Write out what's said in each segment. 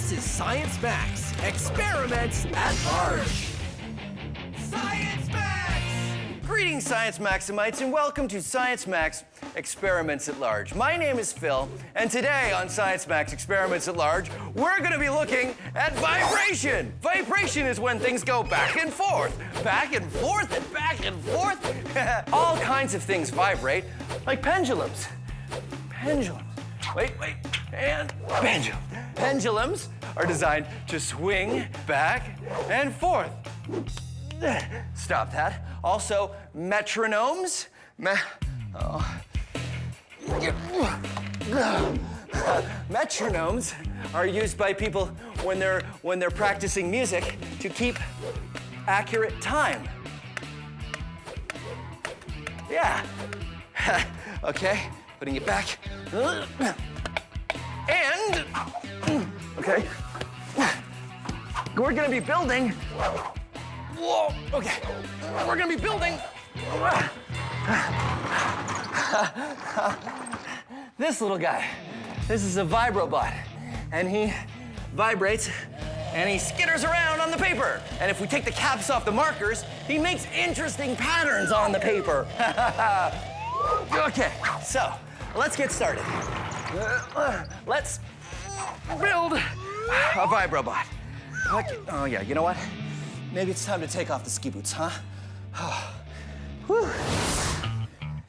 This is Science Max, Experiments at Large. Science Max! Greetings, Science Maximites, and welcome to Science Max, Experiments at Large. My name is Phil, and today on Science Max, Experiments at Large, we're gonna be looking at vibration. Vibration is when things go back and forth, and back and forth. All kinds of things vibrate, like pendulums. Pendulums. Wait, and pendulum. Pendulums are designed to swing back and forth. Stop that. Also, metronomes. Metronomes are used by people when they're practicing music to keep accurate time. Yeah. Okay, putting it back. And, okay, we're gonna be building, whoa, okay, we're gonna be building this little guy. This is a Vibrobot, and he vibrates and he skitters around on the paper. And if we take the caps off the markers, he makes interesting patterns on the paper. Okay, so let's get started. Let's build a Vibrobot. Okay. Oh yeah, you know what? Maybe it's time to take off the ski boots, huh? Whew.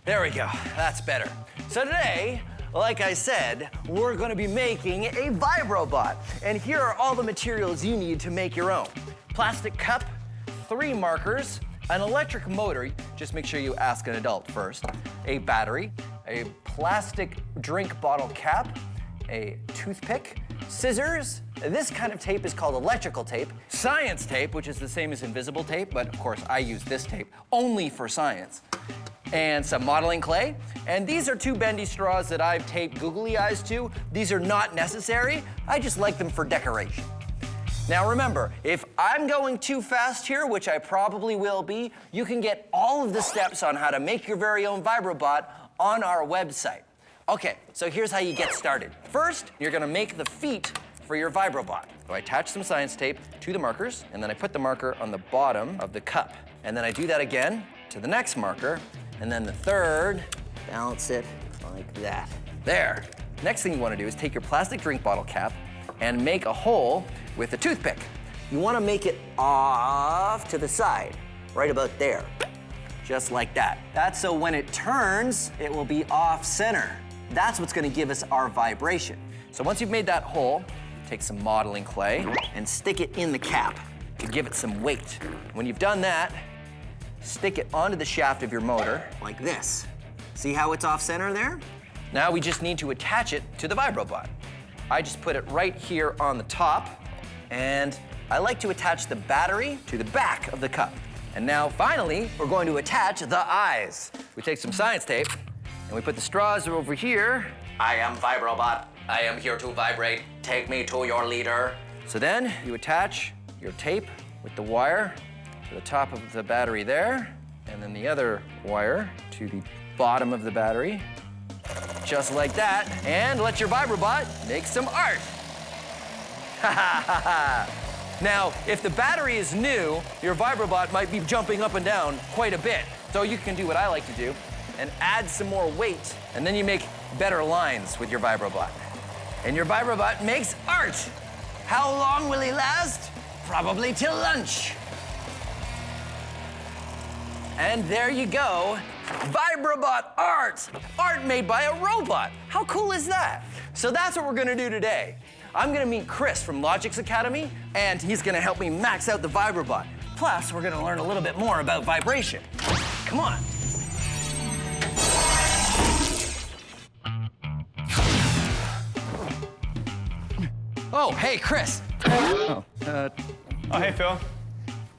There we go, that's better. So today, like I said, we're gonna be making a Vibrobot. And here are all the materials you need to make your own. Plastic cup, 3 markers, an electric motor, just make sure you ask an adult first, a battery, a plastic drink bottle cap, a toothpick, scissors. This kind of tape is called electrical tape. Science tape, which is the same as invisible tape, but of course I use this tape only for science. And some modeling clay. And these are 2 bendy straws that I've taped googly eyes to. These are not necessary. I just like them for decoration. Now remember, if I'm going too fast here, which I probably will be, you can get all of the steps on how to make your very own Vibrobot on our website. Okay, so here's how you get started. First, you're gonna make the feet for your Vibrobot. So I attach some science tape to the markers, and then I put the marker on the bottom of the cup. And then I do that again to the next marker, and then the third, balance it like that. There. Next thing you wanna do is take your plastic drink bottle cap and make a hole with a toothpick. You wanna make it off to the side, right about there. Just like that. That's so when it turns, it will be off center. That's what's gonna give us our vibration. So once you've made that hole, take some modeling clay and stick it in the cap to give it some weight. When you've done that, stick it onto the shaft of your motor like this. See how it's off center there? Now we just need to attach it to the Vibrobot. I just put it right here on the top, and I like to attach the battery to the back of the cup. And now, finally, we're going to attach the eyes. We take some science tape, and we put the straws over here. I am Vibrobot. I am here to vibrate. Take me to your leader. So then, you attach your tape with the wire to the top of the battery there, and then the other wire to the bottom of the battery, just like that, and let your Vibrobot make some art. Ha ha ha ha. Now, if the battery is new, your Vibrobot might be jumping up and down quite a bit. So you can do what I like to do and add some more weight, and then you make better lines with your Vibrobot. And your Vibrobot makes art. How long will he last? Probably till lunch. And there you go, Vibrobot art. Art made by a robot. How cool is that? So that's what we're gonna do today. I'm gonna meet Chris from Logix Academy, and he's gonna help me max out the Vibrobot. Plus, we're gonna learn a little bit more about vibration. Come on. Oh, hey, Chris. Oh, hey, Phil.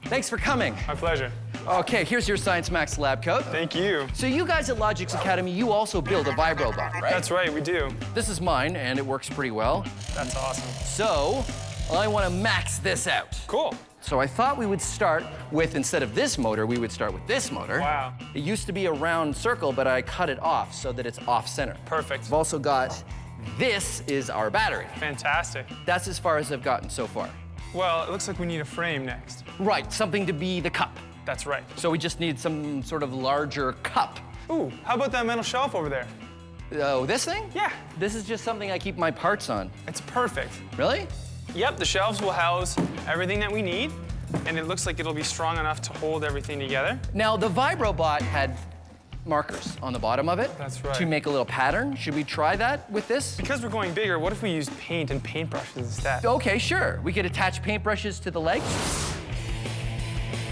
Thanks for coming. My pleasure. Okay, here's your Science Max lab coat. Thank you. So you guys at Logix Academy, you also build a Vibrobot, right? That's right, we do. This is mine, and it works pretty well. That's awesome. So, I want to max this out. Cool. So I thought we would start with, instead of this motor, we would start with this motor. Wow. It used to be a round circle, but I cut it off so that it's off center. Perfect. I've also got This is our battery. Fantastic. That's as far as I've gotten so far. Well, it looks like we need a frame next. Right, something to be the cup. That's right. So we just need some sort of larger cup. Ooh, how about that metal shelf over there? Oh, this thing? Yeah. This is just something I keep my parts on. It's perfect. Really? Yep, the shelves will house everything that we need, and it looks like it'll be strong enough to hold everything together. Now, the Vibrobot had markers on the bottom of it. That's right. To make a little pattern. Should we try that with this? Because we're going bigger, what if we use paint and paintbrushes instead? Okay, sure. We could attach paintbrushes to the legs.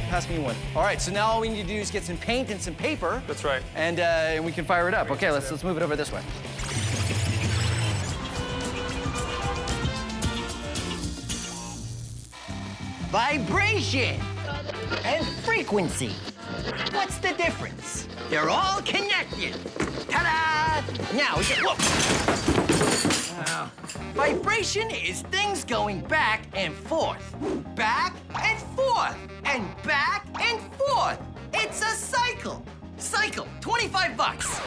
Pass me one. All right, so now all we need to do is get some paint and some paper. That's right. And we can fire it up. Okay, let's move it over this way. Vibration and frequency. What's the difference? They're all connected. Ta-da! Now we get, whoa. Vibration is things going back and forth. Back and forth. And back and forth. It's a cycle. Cycle, 25 bucks.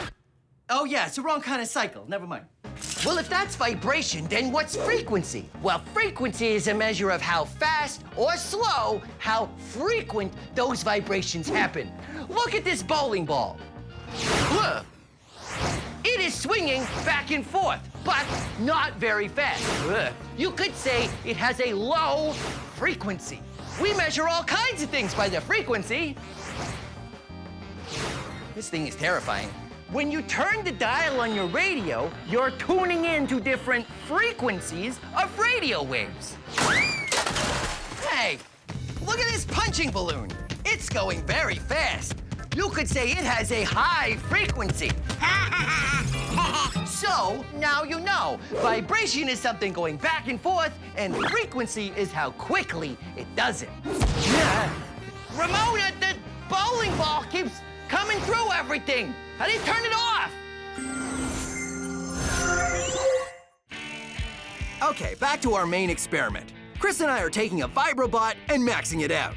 Oh yeah, it's the wrong kind of cycle. Never mind. Well, if that's vibration, then what's frequency? Well, frequency is a measure of how fast or slow, how frequent those vibrations happen. Look at this bowling ball. Look. It is swinging back and forth, but not very fast. You could say it has a low frequency. We measure all kinds of things by the frequency. This thing is terrifying. When you turn the dial on your radio, you're tuning in to different frequencies of radio waves. Hey, look at this punching balloon. It's going very fast. You could say it has a high frequency. So, now you know. Vibration is something going back and forth, and frequency is how quickly it does it. Ramona, the bowling ball keeps coming through everything. How do you turn it off? Okay, back to our main experiment. Chris and I are taking a Vibrobot and maxing it out.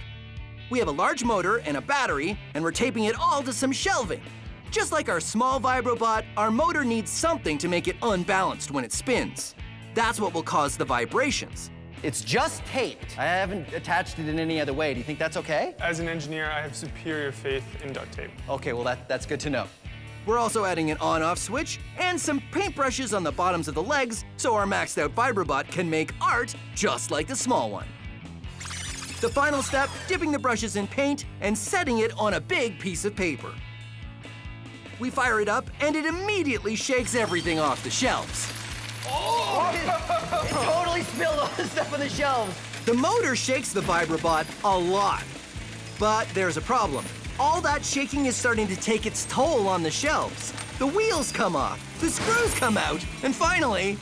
We have a large motor and a battery, and we're taping it all to some shelving. Just like our small Vibrobot, our motor needs something to make it unbalanced when it spins. That's what will cause the vibrations. It's just taped. I haven't attached it in any other way. Do you think that's okay? As an engineer, I have superior faith in duct tape. Okay, well, that's good to know. We're also adding an on-off switch and some paintbrushes on the bottoms of the legs so our maxed-out Vibrobot can make art just like the small one. The final step, dipping the brushes in paint and setting it on a big piece of paper. We fire it up, and it immediately shakes everything off the shelves. Oh! It totally spilled all the stuff on the shelves. The motor shakes the Vibrobot a lot. But there's a problem. All that shaking is starting to take its toll on the shelves. The wheels come off, the screws come out, and finally...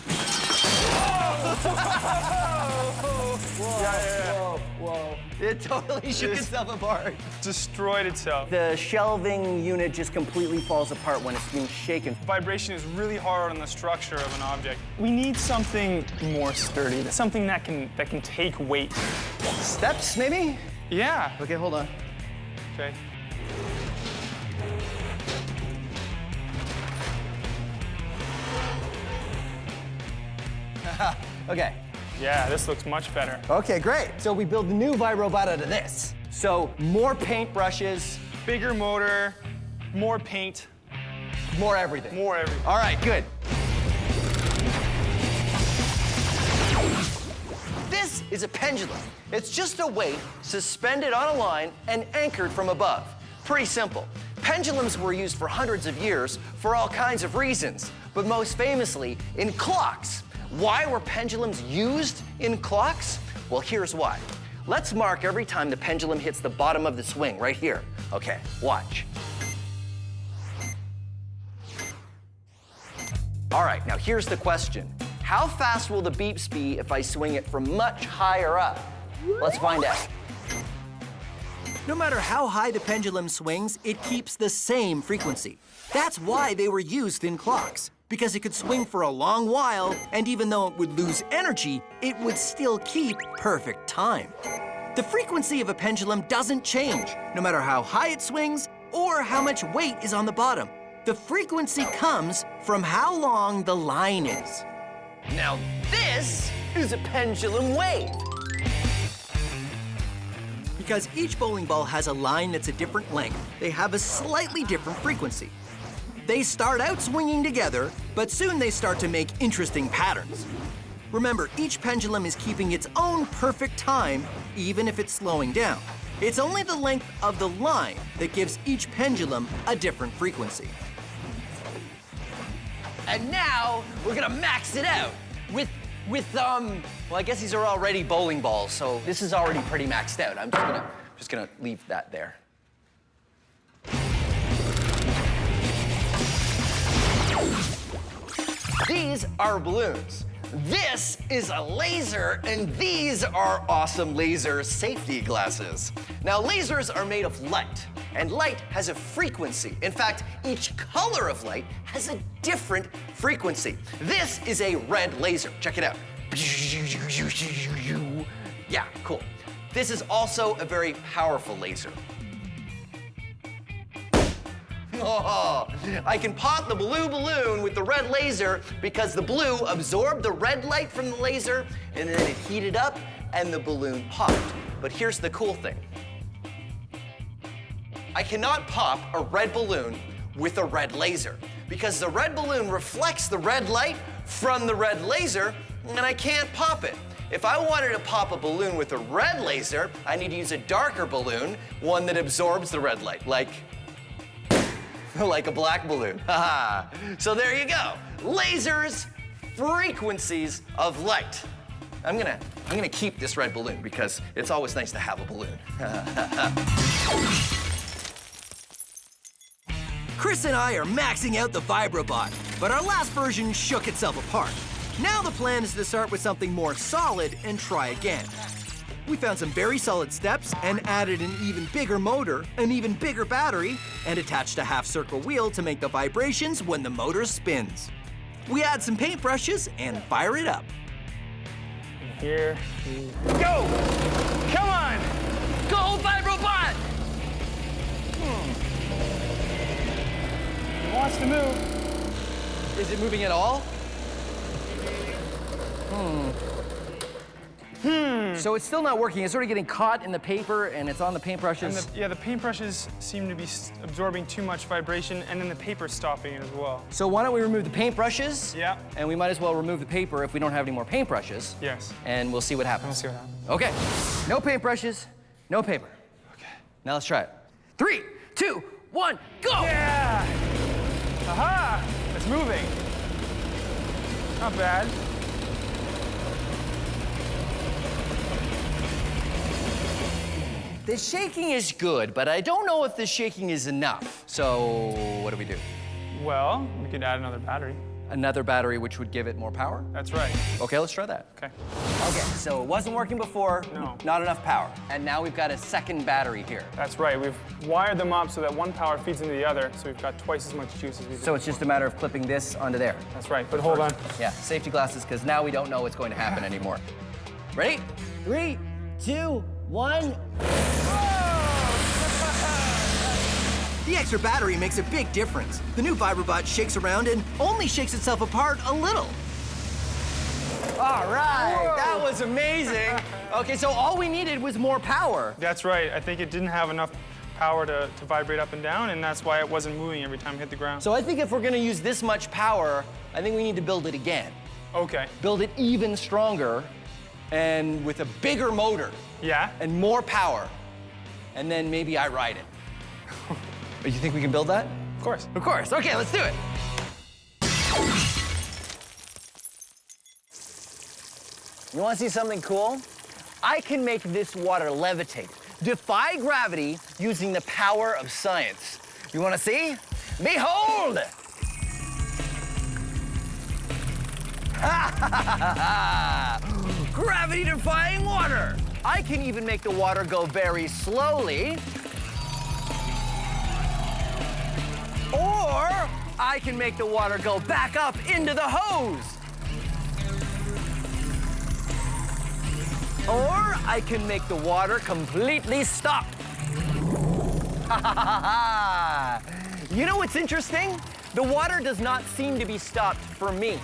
Whoa. It totally shook itself apart. Destroyed itself. The shelving unit just completely falls apart when it's being shaken. Vibration is really hard on the structure of an object. We need something more sturdy, something that can take weight. Steps, maybe? Yeah. Okay, hold on. Okay. Okay. Yeah, this looks much better. Okay, great. So we build the new Vibrobot out of this. So more paintbrushes, Bigger motor, more paint, more everything. more everything. All right, good. This is a pendulum. It's just a weight suspended on a line and anchored from above. Pretty simple. Pendulums were used for hundreds of years for all kinds of reasons, but most famously in clocks. Why were pendulums used in clocks? Well, here's why. Let's mark every time the pendulum hits the bottom of the swing, right here. Okay, watch. All right, now here's the question. How fast will the beeps be if I swing it from much higher up? Let's find out. No matter how high the pendulum swings, it keeps the same frequency. That's why they were used in clocks, because it could swing for a long while, and even though it would lose energy, it would still keep perfect time. The frequency of a pendulum doesn't change, no matter how high it swings or how much weight is on the bottom. The frequency comes from how long the line is. Now this is a pendulum wave. Because each bowling ball has a line that's a different length, they have a slightly different frequency. They start out swinging together, but soon they start to make interesting patterns. Remember, each pendulum is keeping its own perfect time, even if it's slowing down. It's only the length of the line that gives each pendulum a different frequency. And now we're gonna max it out with well, I guess these are already bowling balls, so this is already pretty maxed out. I'm just gonna leave that there. These are balloons. This is a laser, and these are awesome laser safety glasses. Now, lasers are made of light, and light has a frequency. In fact, each color of light has a different frequency. This is a red laser. Check it out. Yeah, cool. This is also a very powerful laser. Oh, I can pop the blue balloon with the red laser because the blue absorbed the red light from the laser and then it heated up and the balloon popped. But here's the cool thing. I cannot pop a red balloon with a red laser because the red balloon reflects the red light from the red laser and I can't pop it. If I wanted to pop a balloon with a red laser, I need to use a darker balloon, one that absorbs the red light, like a black balloon. So there you go. Lasers, frequencies of light. I'm gonna keep this red balloon because it's always nice to have a balloon. Chris and I are maxing out the Vibrobot, but our last version shook itself apart. Now the plan is to start with something more solid and try again. We found some very solid steps and added an even bigger motor, an even bigger battery, and attached a half-circle wheel to make the vibrations when the motor spins. We add some paintbrushes and fire it up. Here we go! Come on! Go, Vibrobot! It wants to move. Is it moving at all? So it's still not working. It's sort of getting caught in the paper and it's on the paintbrushes. And the paintbrushes seem to be absorbing too much vibration, and then the paper's stopping it as well. So why don't we remove the paintbrushes? Yeah. And we might as well remove the paper if we don't have any more paintbrushes. Yes. And we'll see what happens. We'll see what happens. Okay. No paintbrushes, no paper. Okay. Now let's try it. 3, 2, 1, go! Yeah! Aha! It's moving. Not bad. The shaking is good, but I don't know if the shaking is enough. So what do we do? Well, we could add another battery. Another battery which would give it more power? That's right. Okay, let's try that. Okay. Okay, so it wasn't working before. No. Not enough power. And now we've got a second battery here. That's right. We've wired them up so that one power feeds into the other, so we've got twice as much juice as we did. So it's just a matter of clipping this onto there. That's right, but hold on. Yeah, safety glasses, because now we don't know what's going to happen anymore. Ready? 3, 2, 1. The extra battery makes a big difference. The new Vibrobot shakes around and only shakes itself apart a little. All right, that was amazing. Okay, so all we needed was more power. That's right. I think it didn't have enough power to vibrate up and down, and that's why it wasn't moving every time it hit the ground. So I think if we're gonna use this much power, I think we need to build it again. Okay. Build it even stronger and with a bigger motor. Yeah? And more power. And then maybe I ride it. You think we can build that? Of course. Of course. Okay, let's do it. You want to see something cool? I can make this water levitate, defy gravity using the power of science. You want to see? Behold! Gravity-defying water. I can even make the water go very slowly. Or I can make the water go back up into the hose. Or I can make the water completely stop. You know what's interesting? The water does not seem to be stopped for me.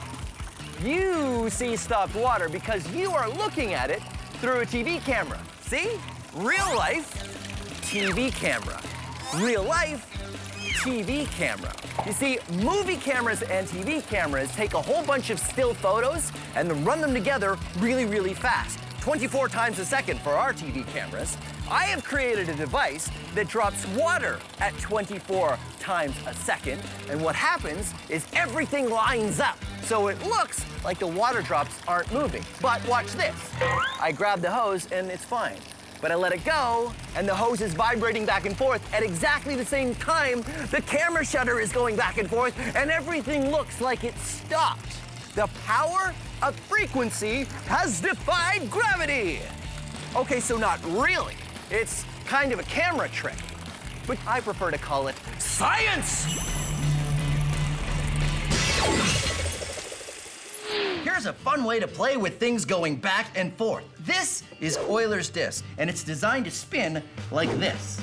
You see stopped water because you are looking at it through a TV camera. See? Real life, TV camera. Real life, TV camera. You see, movie cameras and TV cameras take a whole bunch of still photos and then run them together really, really fast. 24 times a second for our TV cameras. I have created a device that drops water at 24 times a second, and what happens is everything lines up. So it looks like the water drops aren't moving. But watch this. I grab the hose and it's fine. But I let it go, and the hose is vibrating back and forth at exactly the same time the camera shutter is going back and forth, and everything looks like it stopped. The power of frequency has defied gravity. Okay, so not really. It's kind of a camera trick, but I prefer to call it science. Here's a fun way to play with things going back and forth. This is Euler's disk, and it's designed to spin like this.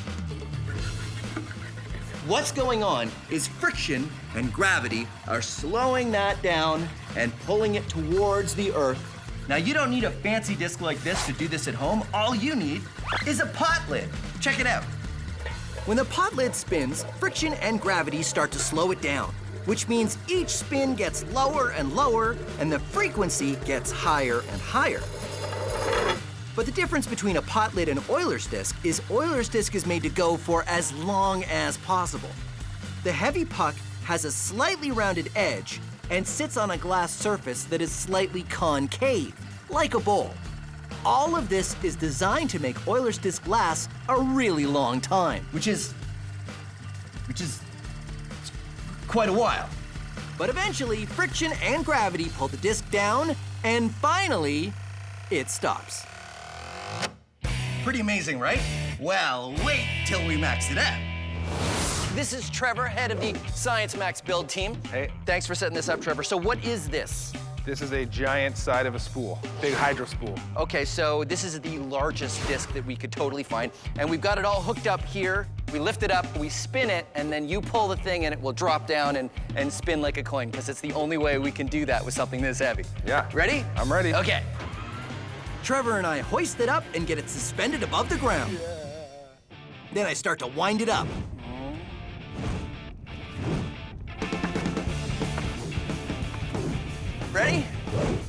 What's going on is friction and gravity are slowing that down and pulling it towards the Earth. Now, you don't need a fancy disc like this to do this at home. All you need is a pot lid. Check it out. When the pot lid spins, friction and gravity start to slow it down, which means each spin gets lower and lower, and the frequency gets higher and higher. But the difference between a pot lid and Euler's disk is Euler's disk is made to go for as long as possible. The heavy puck has a slightly rounded edge and sits on a glass surface that is slightly concave, like a bowl. All of this is designed to make Euler's disk last a really long time, which is quite a while. But eventually, friction and gravity pull the disk down, and finally, it stops. Pretty amazing, right? Well, wait till we max it out. This is Trevor, head of the Science Max build team. Hey. Thanks for setting this up, Trevor. So what is this? This is a giant side of a spool, big hydro spool. Okay, so this is the largest disc that we could totally find, and we've got it all hooked up here. We lift it up, we spin it, and then you pull the thing and it will drop down and spin like a coin, because it's the only way we can do that with something this heavy. Yeah. Ready? I'm ready. Okay. Trevor and I hoist it up and get it suspended above the ground. Then I start to wind it up. Ready?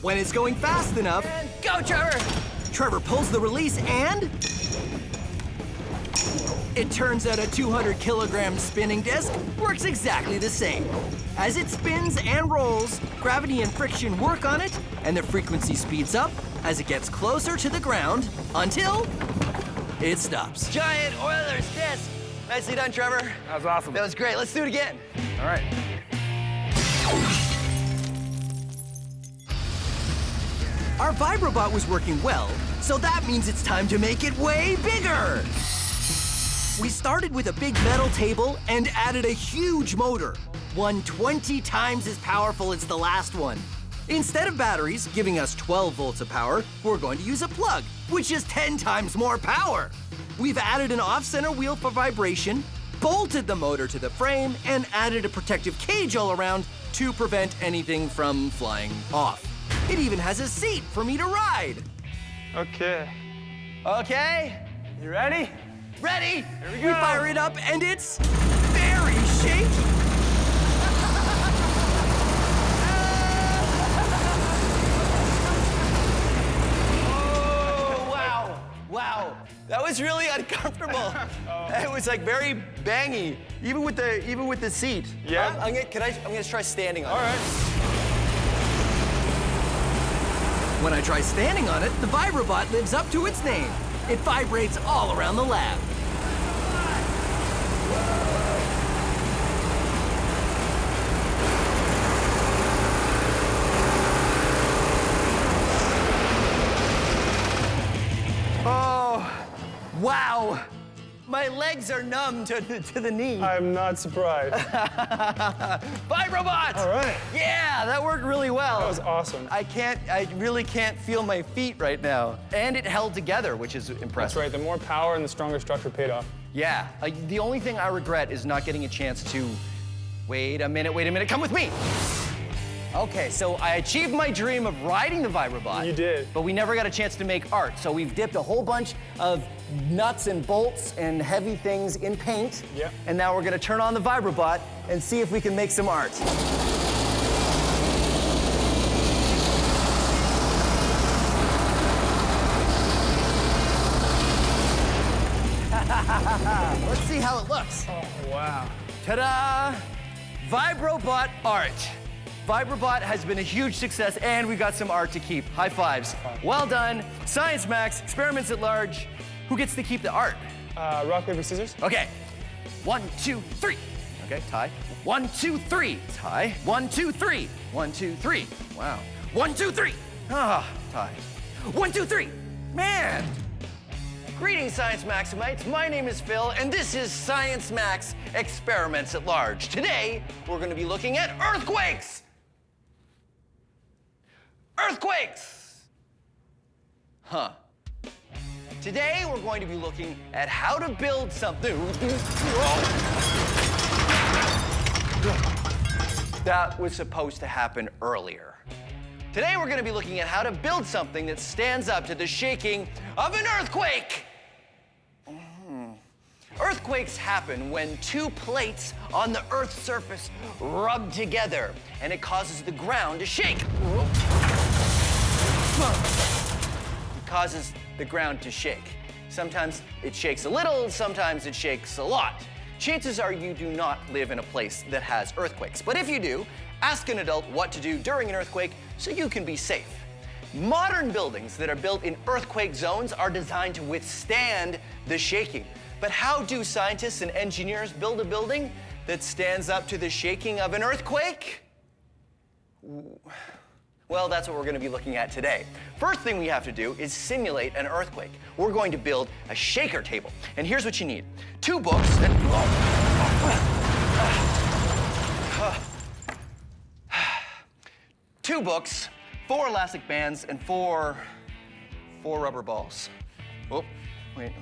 When it's going fast enough, And go, Trevor! Trevor pulls the release and it turns out a 200-kilogram spinning disc works exactly the same. As it spins and rolls, gravity and friction work on it, and the frequency speeds up as it gets closer to the ground until it stops. Giant Euler's disc. Nicely done, Trevor. That was awesome. That was great. Let's do it again. All right. Our Vibrobot was working well, so that means it's time to make it way bigger. We started with a big metal table and added a huge motor, one 20 times as powerful as the last one. Instead of batteries giving us 12 volts of power, we're going to use a plug, which is 10 times more power. We've added an off-center wheel for vibration, bolted the motor to the frame, and added a protective cage all around to prevent anything from flying off. It even has a seat for me to ride. Okay. Okay. You ready? Ready? Here we We go. fire it up and it's very shaky. Oh, wow. Wow. That was really uncomfortable. It was like very bangy, even with the seat. Yeah? I'm gonna try standing on All it. right. When I try standing on it, the Vibrobot lives up to its name. It vibrates all around the lab. Oh, wow. My legs are numb to the knee. I'm not surprised. Vibrobot! All right. Yeah, that worked really well. That was awesome. I really can't feel my feet right now. And it held together, which is impressive. That's right. The more power and the stronger structure paid off. Yeah, like the only thing I regret is not getting a chance to, wait a minute, come with me. Okay, so I achieved my dream of riding the Vibrobot. You did. But we never got a chance to make art. So we've dipped a whole bunch of nuts and bolts and heavy things in paint. Yep. And now we're gonna turn on the Vibrobot and see if we can make some art. Let's see how it looks. Oh, wow. Ta-da! Vibrobot art. Vibrobot has been a huge success, and we got some art to keep. High fives. Well done. Science Max, experiments at large. Who gets to keep the art? Rock, paper, scissors. Okay. 1, 2, 3. Okay, tie. 1, 2, 3. Tie. 1, 2, 3. 1, 2, 3. Wow. 1, 2, 3. Ah, tie. 1, 2, 3. Man! Greetings, Science Maximites. My name is Phil, and this is Science Max Experiments at Large. Today, we're going to be looking at earthquakes. Earthquakes! Huh. Today, we're going to be looking at how to build something. That was supposed to happen earlier. Today, we're going to be looking at how to build something that stands up to the shaking of an earthquake. Earthquakes happen when two plates on the Earth's surface rub together, and it causes the ground to shake. It causes the ground to shake. Sometimes it shakes a little, sometimes it shakes a lot. Chances are you do not live in a place that has earthquakes. But if you do, ask an adult what to do during an earthquake so you can be safe. Modern buildings that are built in earthquake zones are designed to withstand the shaking. But how do scientists and engineers build a building that stands up to the shaking of an earthquake? Well, that's what we're going to be looking at today. First thing we have to do is simulate an earthquake. We're going to build a shaker table. And here's what you need. 2 books and... 2 books, 4 elastic bands, and 4 rubber balls. Oh, wait.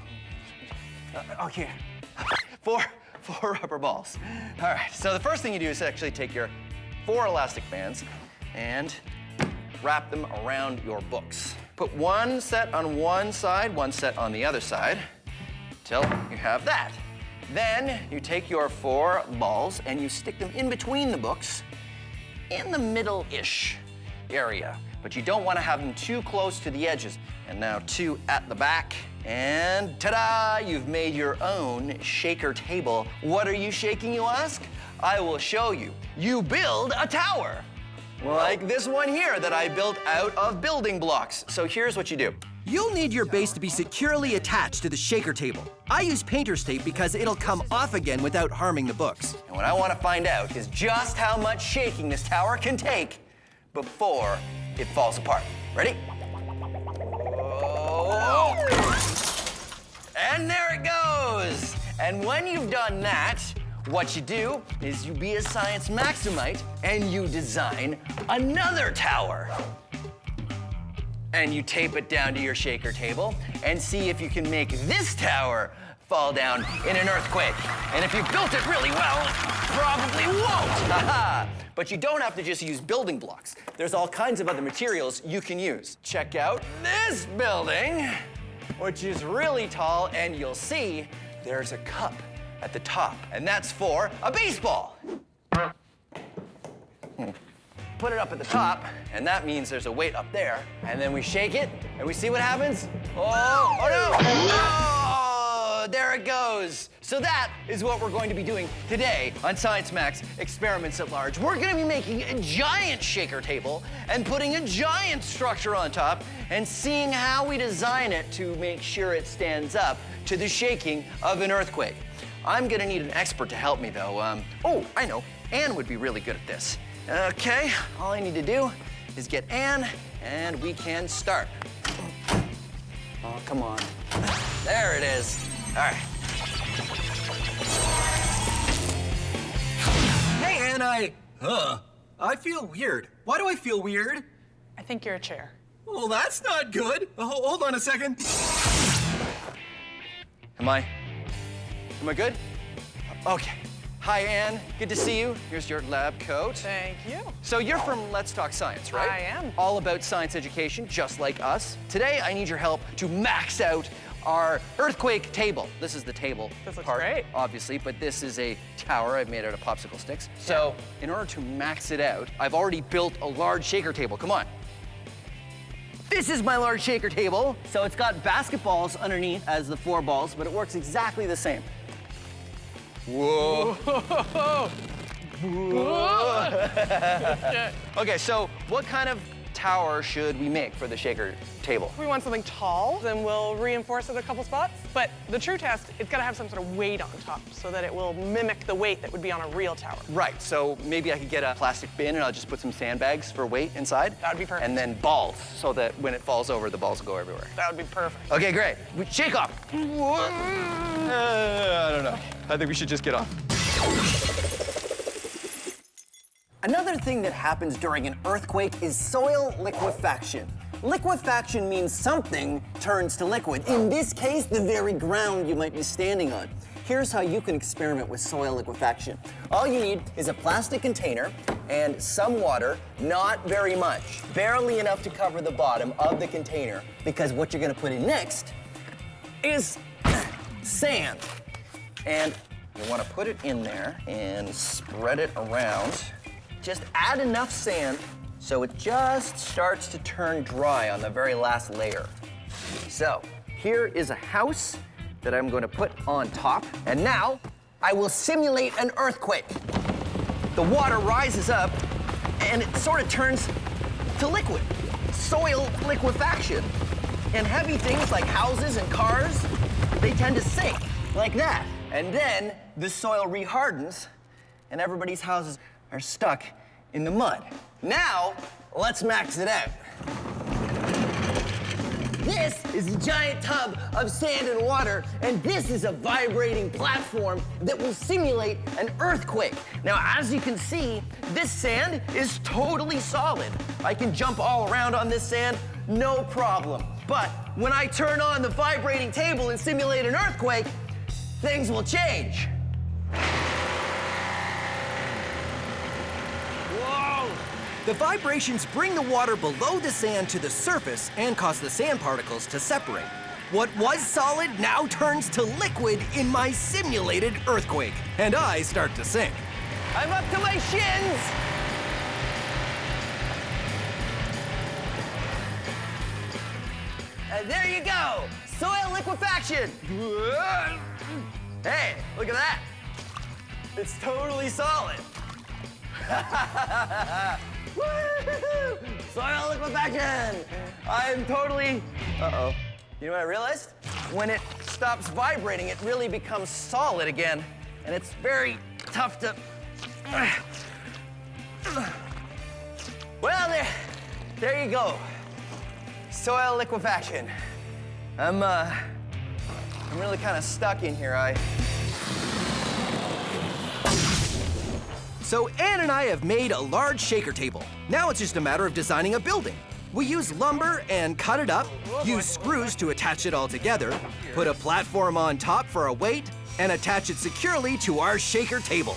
Okay. 4 rubber balls. All right, so the first thing you do is actually take your 4 elastic bands and wrap them around your books. Put 1 set on one side, 1 set on the other side, till you have that. Then you take your 4 balls and you stick them in between the books in the middle-ish area. But you don't want to have them too close to the edges. And now 2 at the back. And ta-da! You've made your own shaker table. What are you shaking, you ask? I will show you. You build a tower. Like this one here that I built out of building blocks. So here's what you do. You'll need your base to be securely attached to the shaker table. I use painter's tape because it'll come off again without harming the books. And what I want to find out is just how much shaking this tower can take before it falls apart. Ready? Oh. And there it goes. And when you've done that, what you do is you be a Science Maximite and you design another tower. And you tape it down to your shaker table and see if you can make this tower fall down in an earthquake. And if you built it really well, it probably won't. But you don't have to just use building blocks. There's all kinds of other materials you can use. Check out this building, which is really tall, and you'll see there's a cup at the top, and that's for a baseball. Put it up at the top, and that means there's a weight up there. And then we shake it, and we see what happens. Oh no! Oh, there it goes. So that is what we're going to be doing today on Science Max Experiments at Large. We're gonna be making a giant shaker table and putting a giant structure on top and seeing how we design it to make sure it stands up to the shaking of an earthquake. I'm gonna need an expert to help me though. Oh, I know, Anne would be really good at this. Okay, all I need to do is get Anne, and we can start. Oh, come on. There it is. All right. Hey, Anne, I feel weird. Why do I feel weird? I think you're a chair. Well, that's not good. Hold on a second. Am I good? Okay. Hi, Anne. Good to see you. Here's your lab coat. Thank you. So you're from Let's Talk Science, right? I am. All about science education, just like us. Today, I need your help to max out our earthquake table. This is the table This looks part, great. obviously, but this is a tower I've made out of popsicle sticks. So in order to max it out, I've already built a large shaker table. Come on. This is my large shaker table. So it's got basketballs underneath as the 4 balls, but it works exactly the same. Whoa. Okay, so what kind of tower should we make for the shaker table? If we want something tall, then we'll reinforce it a couple spots. But the true test, it's gotta have some sort of weight on top so that it will mimic the weight that would be on a real tower. Right, so maybe I could get a plastic bin and I'll just put some sandbags for weight inside. That would be perfect. And then balls, so that when it falls over, the balls will go everywhere. That would be perfect. Okay, great. Shake off. I don't know. I think we should just get off. Another thing that happens during an earthquake is soil liquefaction. Liquefaction means something turns to liquid. In this case, the very ground you might be standing on. Here's how you can experiment with soil liquefaction. All you need is a plastic container and some water, not very much, barely enough to cover the bottom of the container, because what you're gonna put in next is sand. And you wanna put it in there and spread it around. Just add enough sand so it just starts to turn dry on the very last layer. So here is a house that I'm going to put on top. And now I will simulate an earthquake. The water rises up and it sort of turns to liquid. Soil liquefaction. And heavy things like houses and cars, they tend to sink like that. And then the soil rehardens and everybody's houses are stuck in the mud. Now, let's max it out. This is a giant tub of sand and water, and this is a vibrating platform that will simulate an earthquake. Now, as you can see, this sand is totally solid. I can jump all around on this sand, no problem. But when I turn on the vibrating table and simulate an earthquake, things will change. The vibrations bring the water below the sand to the surface and cause the sand particles to separate. What was solid now turns to liquid in my simulated earthquake, and I start to sink. I'm up to my shins! And there you go, soil liquefaction. Hey, look at that. It's totally solid. Woo-hoo-hoo! Soil liquefaction! I'm totally... Uh-oh. You know what I realized? When it stops vibrating, it really becomes solid again, and it's very tough to... Well, there you go. Soil liquefaction. I'm really kind of stuck in here. So Anne and I have made a large shaker table. Now it's just a matter of designing a building. We use lumber and cut it up, use screws to attach it all together, put a platform on top for a weight, and attach it securely to our shaker table.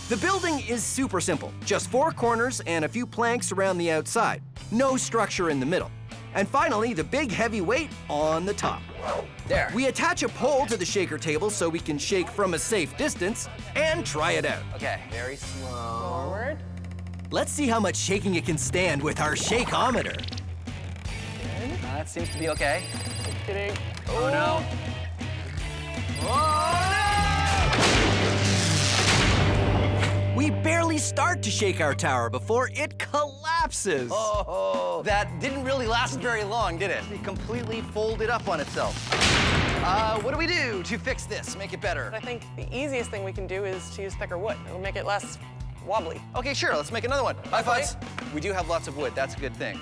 The building is super simple, just 4 corners and a few planks around the outside. No structure in the middle. And finally, the big heavy weight on the top. There. We attach a pole to the shaker table so we can shake from a safe distance and try it out. Okay, very slow. Forward. Let's see how much shaking it can stand with our shakeometer. That seems to be okay. Just kidding. Oh no. Oh no! We barely start to shake our tower before it collapses. Oh, that didn't really last very long, did it? It completely folded up on itself. What do we do to fix this, make it better? I think the easiest thing we can do is to use thicker wood. It'll make it less wobbly. Okay, sure, let's make another one. High fives. We do have lots of wood, that's a good thing.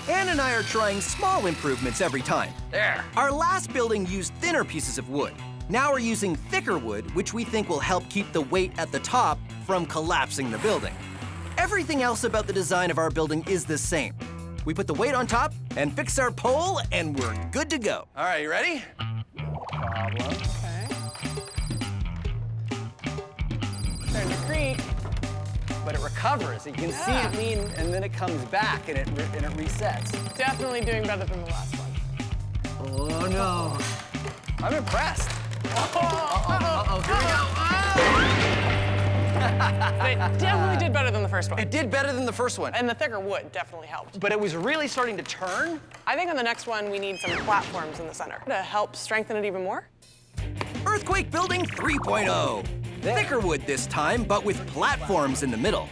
Anne and I are trying small improvements every time. There. Our last building used thinner pieces of wood. Now we're using thicker wood, which we think will help keep the weight at the top from collapsing the building. Everything else about the design of our building is the same. We put the weight on top and fix our pole, and we're good to go. All right, you ready? No problem. Okay. Starting to creak. But it recovers. You can see Yeah. it lean, and then it comes back, and it resets. Definitely doing better than the last one. Oh, no. I'm impressed. Uh-oh, here we go. But it definitely did better than the first one. It did better than the first one. And the thicker wood definitely helped. But it was really starting to turn. I think on the next one, we need some platforms in the center to help strengthen it even more. Earthquake Building 3.0. Thicker wood this time, but with platforms in the middle.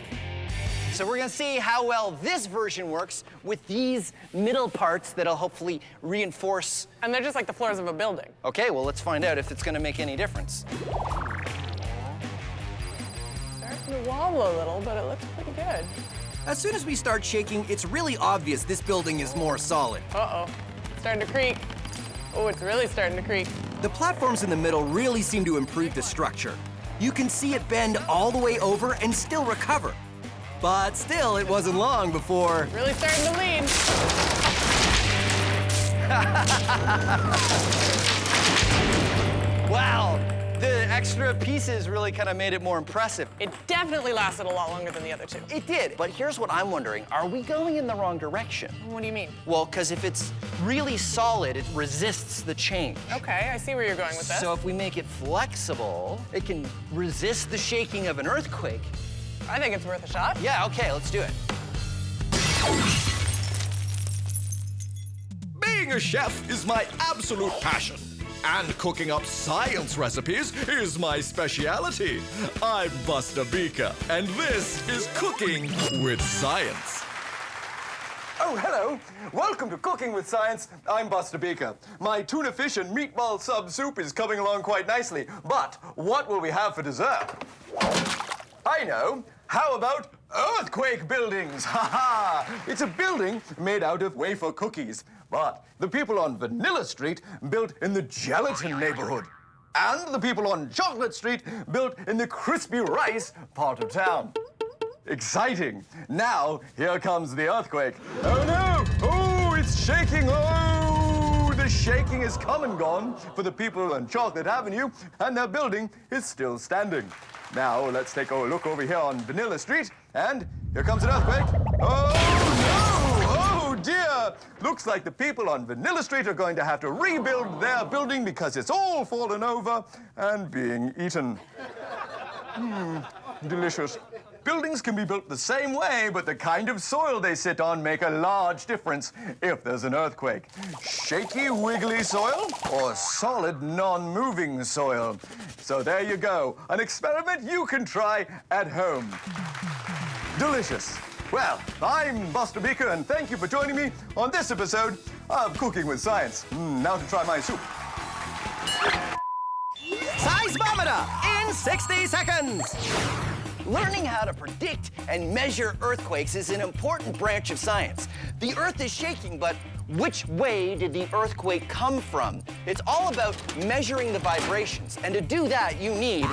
So we're gonna see how well this version works with these middle parts that'll hopefully reinforce. And they're just like the floors of a building. Okay, well, let's find out if it's gonna make any difference. Starting to wobble a little, but it looks pretty good. As soon as we start shaking, it's really obvious this building is more solid. Uh-oh, starting to creak. Oh, it's really starting to creak. The platforms in the middle really seem to improve the structure. You can see it bend all the way over and still recover. But still, it wasn't long before... Really starting to lean. Wow, the extra pieces really kind of made it more impressive. It definitely lasted a lot longer than the other two. It did, but here's what I'm wondering. Are we going in the wrong direction? What do you mean? Well, because if it's really solid, it resists the change. Okay, I see where you're going with this. So if we make it flexible, it can resist the shaking of an earthquake. I think it's worth a shot. Yeah, okay, let's do it. Being a chef is my absolute passion. And cooking up science recipes is my speciality. I'm Buster Beaker, and this is Cooking with Science. Oh, hello. Welcome to Cooking with Science. I'm Buster Beaker. My tuna fish and meatball sub soup is coming along quite nicely. But what will we have for dessert? I know. How about earthquake buildings? Ha ha! It's a building made out of wafer cookies. But the people on Vanilla Street built in the gelatin neighborhood. And the people on Chocolate Street built in the crispy rice part of town. Exciting. Now, here comes the earthquake. Oh no! Oh, it's shaking! Oh, the shaking is come and gone for the people on Chocolate Avenue, and their building is still standing. Now, let's take a look over here on Vanilla Street, and here comes an earthquake. Oh no! Oh dear! Looks like the people on Vanilla Street are going to have to rebuild their building because it's all fallen over and being eaten. Delicious. Buildings can be built the same way, but the kind of soil they sit on make a large difference if there's an earthquake. Shaky, wiggly soil or solid, non-moving soil. So there you go, an experiment you can try at home. Delicious. Well, I'm Buster Beaker, and thank you for joining me on this episode of Cooking with Science. Now to try my soup. Seismometer in 60 seconds! Learning how to predict and measure earthquakes is an important branch of science. The Earth is shaking, but which way did the earthquake come from? It's all about measuring the vibrations, and to do that, you need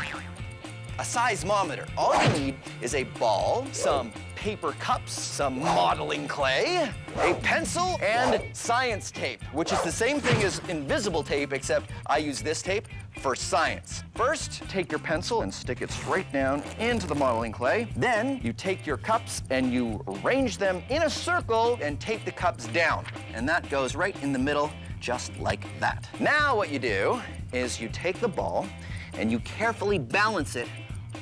a seismometer. All you need is a ball, some paper cups, some modeling clay, a pencil, and science tape, which is the same thing as invisible tape, except I use this tape for science. First, take your pencil and stick it straight down into the modeling clay. Then, you take your cups and you arrange them in a circle and tape the cups down. And that goes right in the middle, just like that. Now what you do is you take the ball and you carefully balance it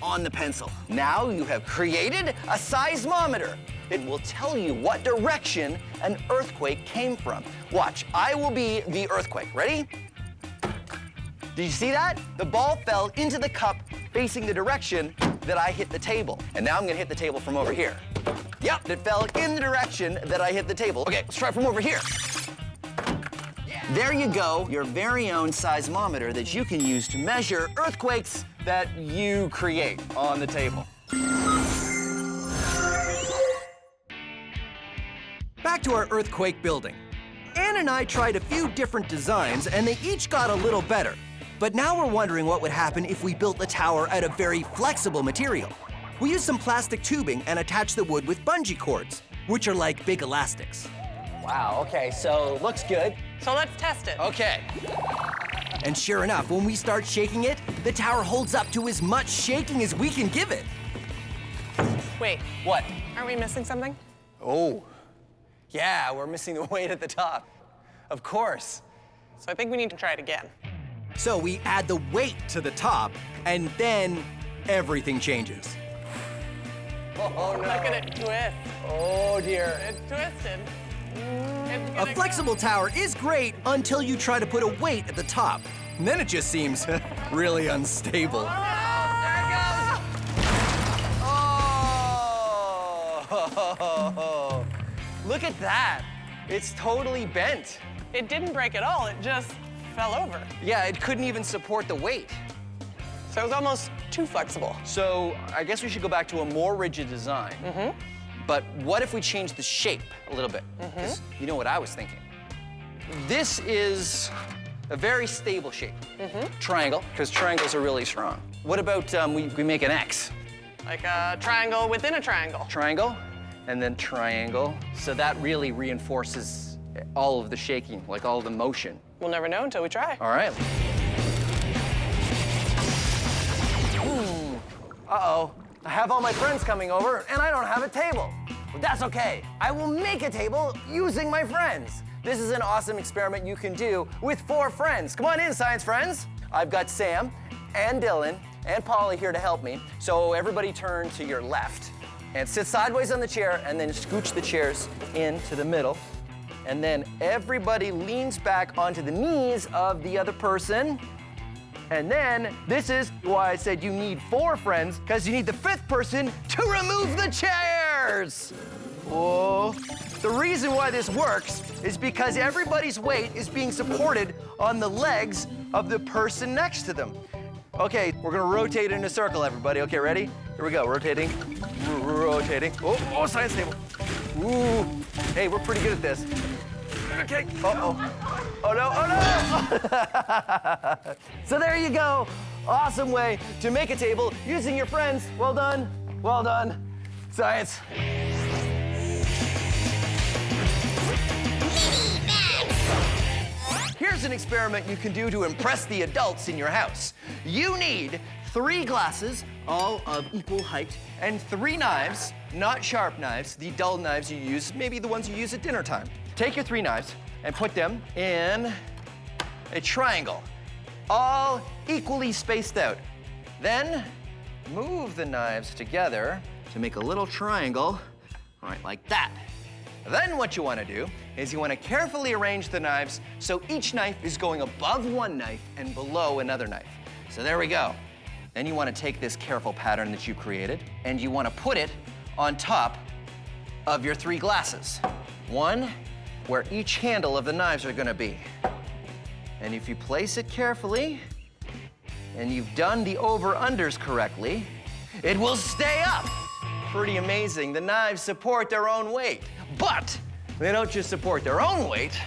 on the pencil. Now you have created a seismometer. It will tell you what direction an earthquake came from. Watch, I will be the earthquake. Ready? Did you see that? The ball fell into the cup facing the direction that I hit the table. And now I'm gonna hit the table from over here. Yep, it fell in the direction that I hit the table. Okay, let's try from over here. There you go, your very own seismometer that you can use to measure earthquakes that you create on the table. Back to our earthquake building. Ann and I tried a few different designs, and they each got a little better. But now we're wondering what would happen if we built the tower out of very flexible material. We used some plastic tubing and attached the wood with bungee cords, which are like big elastics. Wow, okay, so looks good. So let's test it. Okay. And sure enough, when we start shaking it, the tower holds up to as much shaking as we can give it. Wait, What? aren't we missing something? Oh, yeah, we're missing the weight at the top. Of course. So I think we need to try it again. So we add the weight to the top, and then everything changes. Oh, no. Look at it twist. Oh, dear. It's twisted. It's A gonna flexible tower is great until you try to put a weight at the top. And then it just seems really unstable. There it goes. Oh! Look at that. It's totally bent. It didn't break at all. It just fell over. Yeah, it couldn't even support the weight. So it was almost too flexible. So I guess we should go back to a more rigid design. But what if we change the shape a little bit? 'Cause you know what I was thinking? This is a very stable shape. Triangle, because triangles are really strong. What about we make an X? Like a triangle within a triangle. Triangle, and then triangle. So that really reinforces all of the shaking, like all of the motion. We'll never know until we try. All right. Uh-oh. I have all my friends coming over, and I don't have a table. But that's okay. I will make a table using my friends. This is an awesome experiment you can do with 4 friends. Come on in, science friends. I've got Sam and Dylan and Polly here to help me. So everybody turn to your left and sit sideways on the chair, and then scooch the chairs into the middle. And then everybody leans back onto the knees of the other person. And then this is why I said you need 4 friends, because you need the 5th person to remove the chairs. Whoa. The reason why this works is because everybody's weight is being supported on the legs of the person next to them. Okay, we're gonna rotate in a circle, everybody. Okay, ready? Here we go, rotating, rotating. Oh, science table. Ooh, hey, we're pretty good at this. Okay, uh-oh. Oh no, oh no! So there you go. Awesome way to make a table using your friends. Well done, science. Here's an experiment you can do to impress the adults in your house. You need 3 glasses, all of equal height, and 3 knives, not sharp knives, the dull knives you use, maybe the ones you use at dinner time. Take your 3 knives and put them in a triangle, all equally spaced out. Then move the knives together to make a little triangle, right like that. Then what you want to do is you want to carefully arrange the knives so each knife is going above one knife and below another knife. So there we go. Then you want to take this careful pattern that you created and you want to put it on top of your 3 glasses. One where each handle of the knives are going to be. And if you place it carefully and you've done the over-unders correctly, it will stay up. Pretty amazing. The knives support their own weight. But they don't just support their own weight,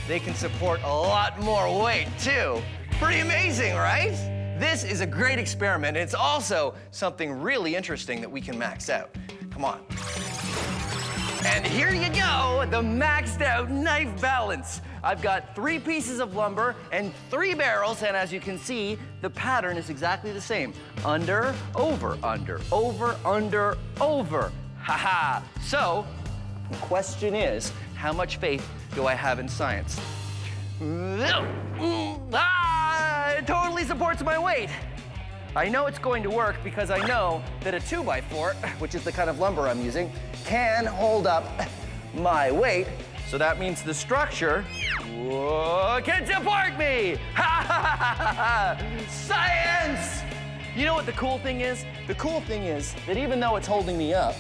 they can support a lot more weight too. Pretty amazing, right? This is a great experiment. It's also something really interesting that we can max out. Come on. And here you go, the maxed out knife balance. I've got 3 pieces of lumber and 3 barrels, and as you can see, the pattern is exactly the same. Under, over, under, over, under, over. Ha-ha. So, the question is, how much faith do I have in science? It totally supports my weight. I know it's going to work because I know that a 2x4, which is the kind of lumber I'm using, can hold up my weight. So that means the structure can support me. Science! You know what the cool thing is? The cool thing is that even though it's holding me up,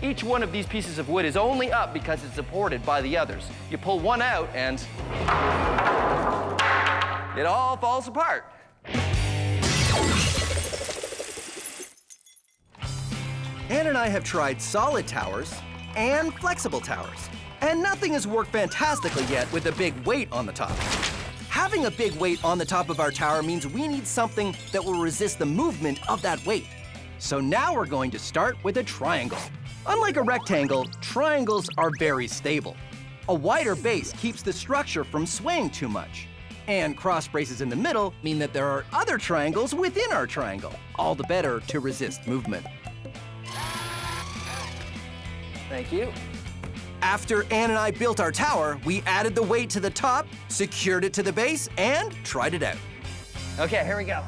each one of these pieces of wood is only up because it's supported by the others. You pull one out and it all falls apart. Ann and I have tried solid towers and flexible towers, and nothing has worked fantastically yet with a big weight on the top. Having a big weight on the top of our tower means we need something that will resist the movement of that weight. So now we're going to start with a triangle. Unlike a rectangle, triangles are very stable. A wider base keeps the structure from swaying too much. And cross braces in the middle mean that there are other triangles within our triangle, all the better to resist movement. Thank you. After Ann and I built our tower, we added the weight to the top, secured it to the base, and tried it out. Okay, here we go.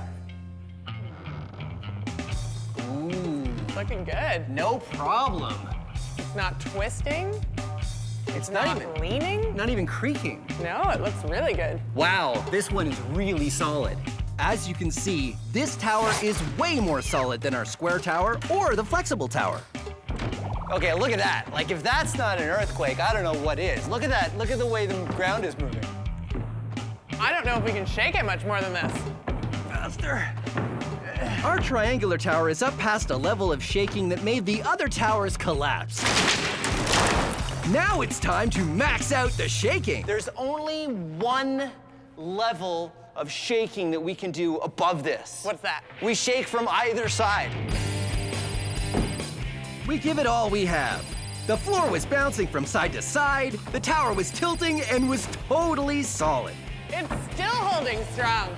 Ooh, Looking good. no problem. It's not twisting. It's Not leaning. not even creaking. No, it looks really good. Wow, this one is really solid. As you can see, this tower is way more solid than our square tower or the flexible tower. Okay, look at that. Like, if that's not an earthquake, I don't know what is. Look at that. Look at the way the ground is moving. I don't know if we can shake it much more than this. Faster. Our triangular tower is up past a level of shaking that made the other towers collapse. Now it's time to max out the shaking. There's only one level of shaking that we can do above this. What's that? We shake from either side. We give it all we have. The floor was bouncing from side to side, the tower was tilting, and was totally solid. It's still holding strong.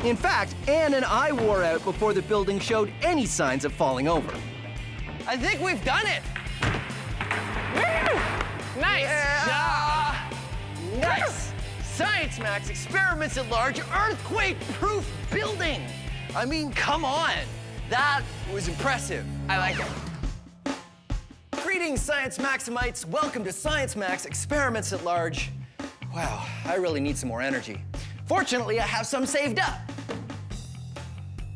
In fact, Ann and I wore out before the building showed any signs of falling over. I think we've done it. Woo! Nice job. Nice. Science Max experiments at large, earthquake-proof building. I mean, come on. That was impressive. I like it. Greetings, Science Maximites. Welcome to Science Max Experiments at Large. Wow, I really need some more energy. Fortunately, I have some saved up.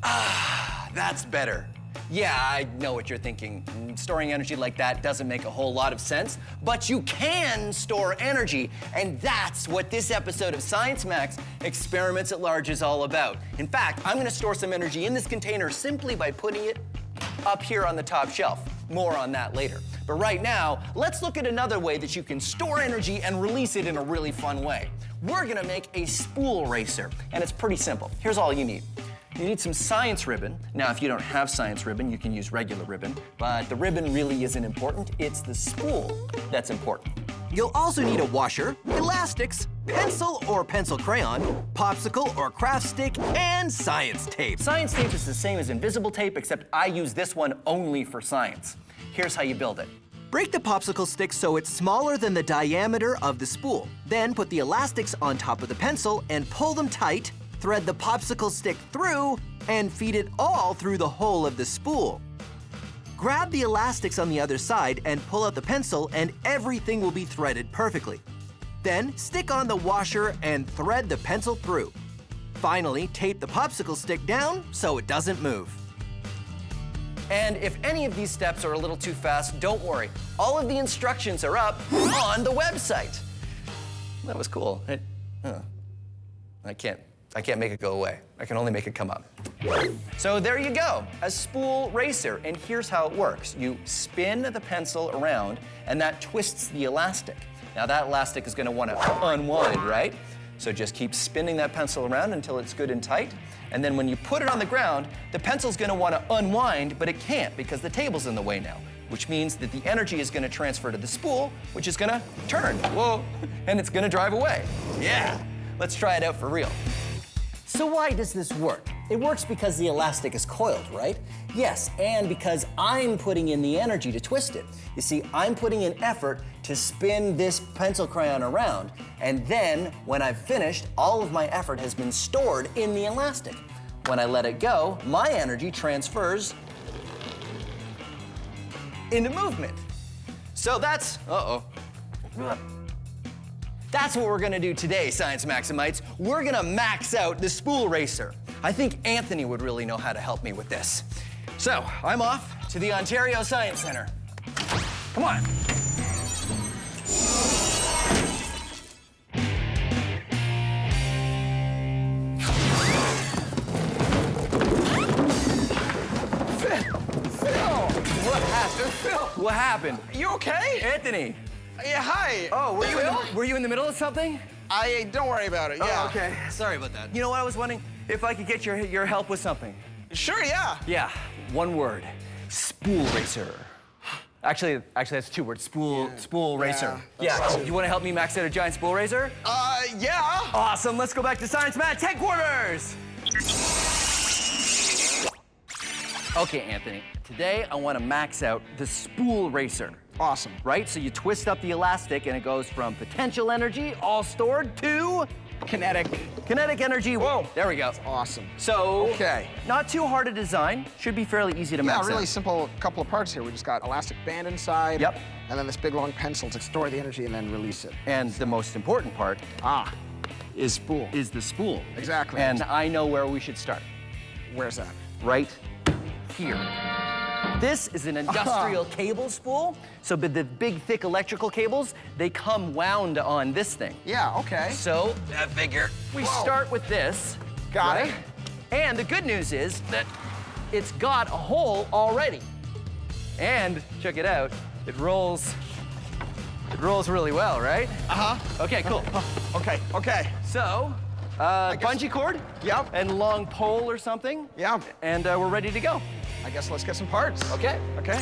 Ah, that's better. Yeah, I know what you're thinking. Storing energy like that doesn't make a whole lot of sense, but you can store energy, and that's what this episode of Science Max Experiments at Large is all about. In fact, I'm gonna store some energy in this container simply by putting it up here on the top shelf. More on that later. But right now, let's look at another way that you can store energy and release it in a really fun way. We're gonna make a spool racer, and it's pretty simple. Here's all you need. You need some science ribbon. Now, if you don't have science ribbon, you can use regular ribbon, but the ribbon really isn't important. It's the spool that's important. You'll also need a washer, elastics, pencil or pencil crayon, popsicle or craft stick, and science tape. Science tape is the same as invisible tape, except I use this one only for science. Here's how you build it. Break the popsicle stick so it's smaller than the diameter of the spool. Then put the elastics on top of the pencil and pull them tight, thread the popsicle stick through, and feed it all through the hole of the spool. Grab the elastics on the other side and pull out the pencil, and everything will be threaded perfectly. Then stick on the washer and thread the pencil through. Finally, tape the popsicle stick down so it doesn't move. And if any of these steps are a little too fast, don't worry. All of the instructions are up on the website. That was cool. I can't make it go away. I can only make it come up. So there you go, a spool racer. And here's how it works. You spin the pencil around, and that twists the elastic. Now that elastic is gonna wanna unwind, right? So just keep spinning that pencil around until it's good and tight. And then when you put it on the ground, the pencil's gonna wanna unwind, but it can't because the table's in the way now, which means that the energy is gonna transfer to the spool, which is gonna turn, whoa, and it's gonna drive away. Yeah, let's try it out for real. So why does this work? It works because the elastic is coiled, right? Yes, and because I'm putting in the energy to twist it. You see, I'm putting in effort to spin this pencil crayon around, and then when I've finished, all of my effort has been stored in the elastic. When I let it go, my energy transfers into movement. So that's, that's what we're gonna do today, Science Maximites. We're gonna max out the spool racer. I think Anthony would really know how to help me with this. So, I'm off to the Ontario Science Center. Come on. What happened? You okay? Anthony. Yeah, hi. Oh, were you in the middle of something? Don't worry about it, yeah. Oh, okay. Sorry about that. You know what, I was wondering if I could get your help with something. Sure, yeah. Yeah, one word. Spool racer. Actually, that's 2 words. Spool racer. Yeah. You want to help me max out a giant spool racer? Yeah. Awesome. Let's go back to Science Matt's headquarters. Okay, Anthony. Today I want to max out the spool racer. Awesome. Right? So you twist up the elastic and it goes from potential energy, all stored, to Kinetic. kinetic energy. Whoa. There we go. Awesome. So, Okay. not too hard to design. Should be fairly easy to Yeah, max really out. simple couple of parts here. We just got elastic band inside. Yep. And then this big long pencil to store the energy and then release it. And the most important part Is spool. is the spool. Exactly. And I know where we should start. Where's that? Right here. This is an industrial cable spool. So the big, thick electrical cables, they come wound on this thing. Yeah, okay. So I figure we start with this. Got right? it. And the good news is that it's got a hole already. And check it out, it rolls really well, right? Okay, cool. Okay. So, bungee cord? Yep. And long pole or something? Yeah. And we're ready to go. I guess let's get some parts. Okay. Okay.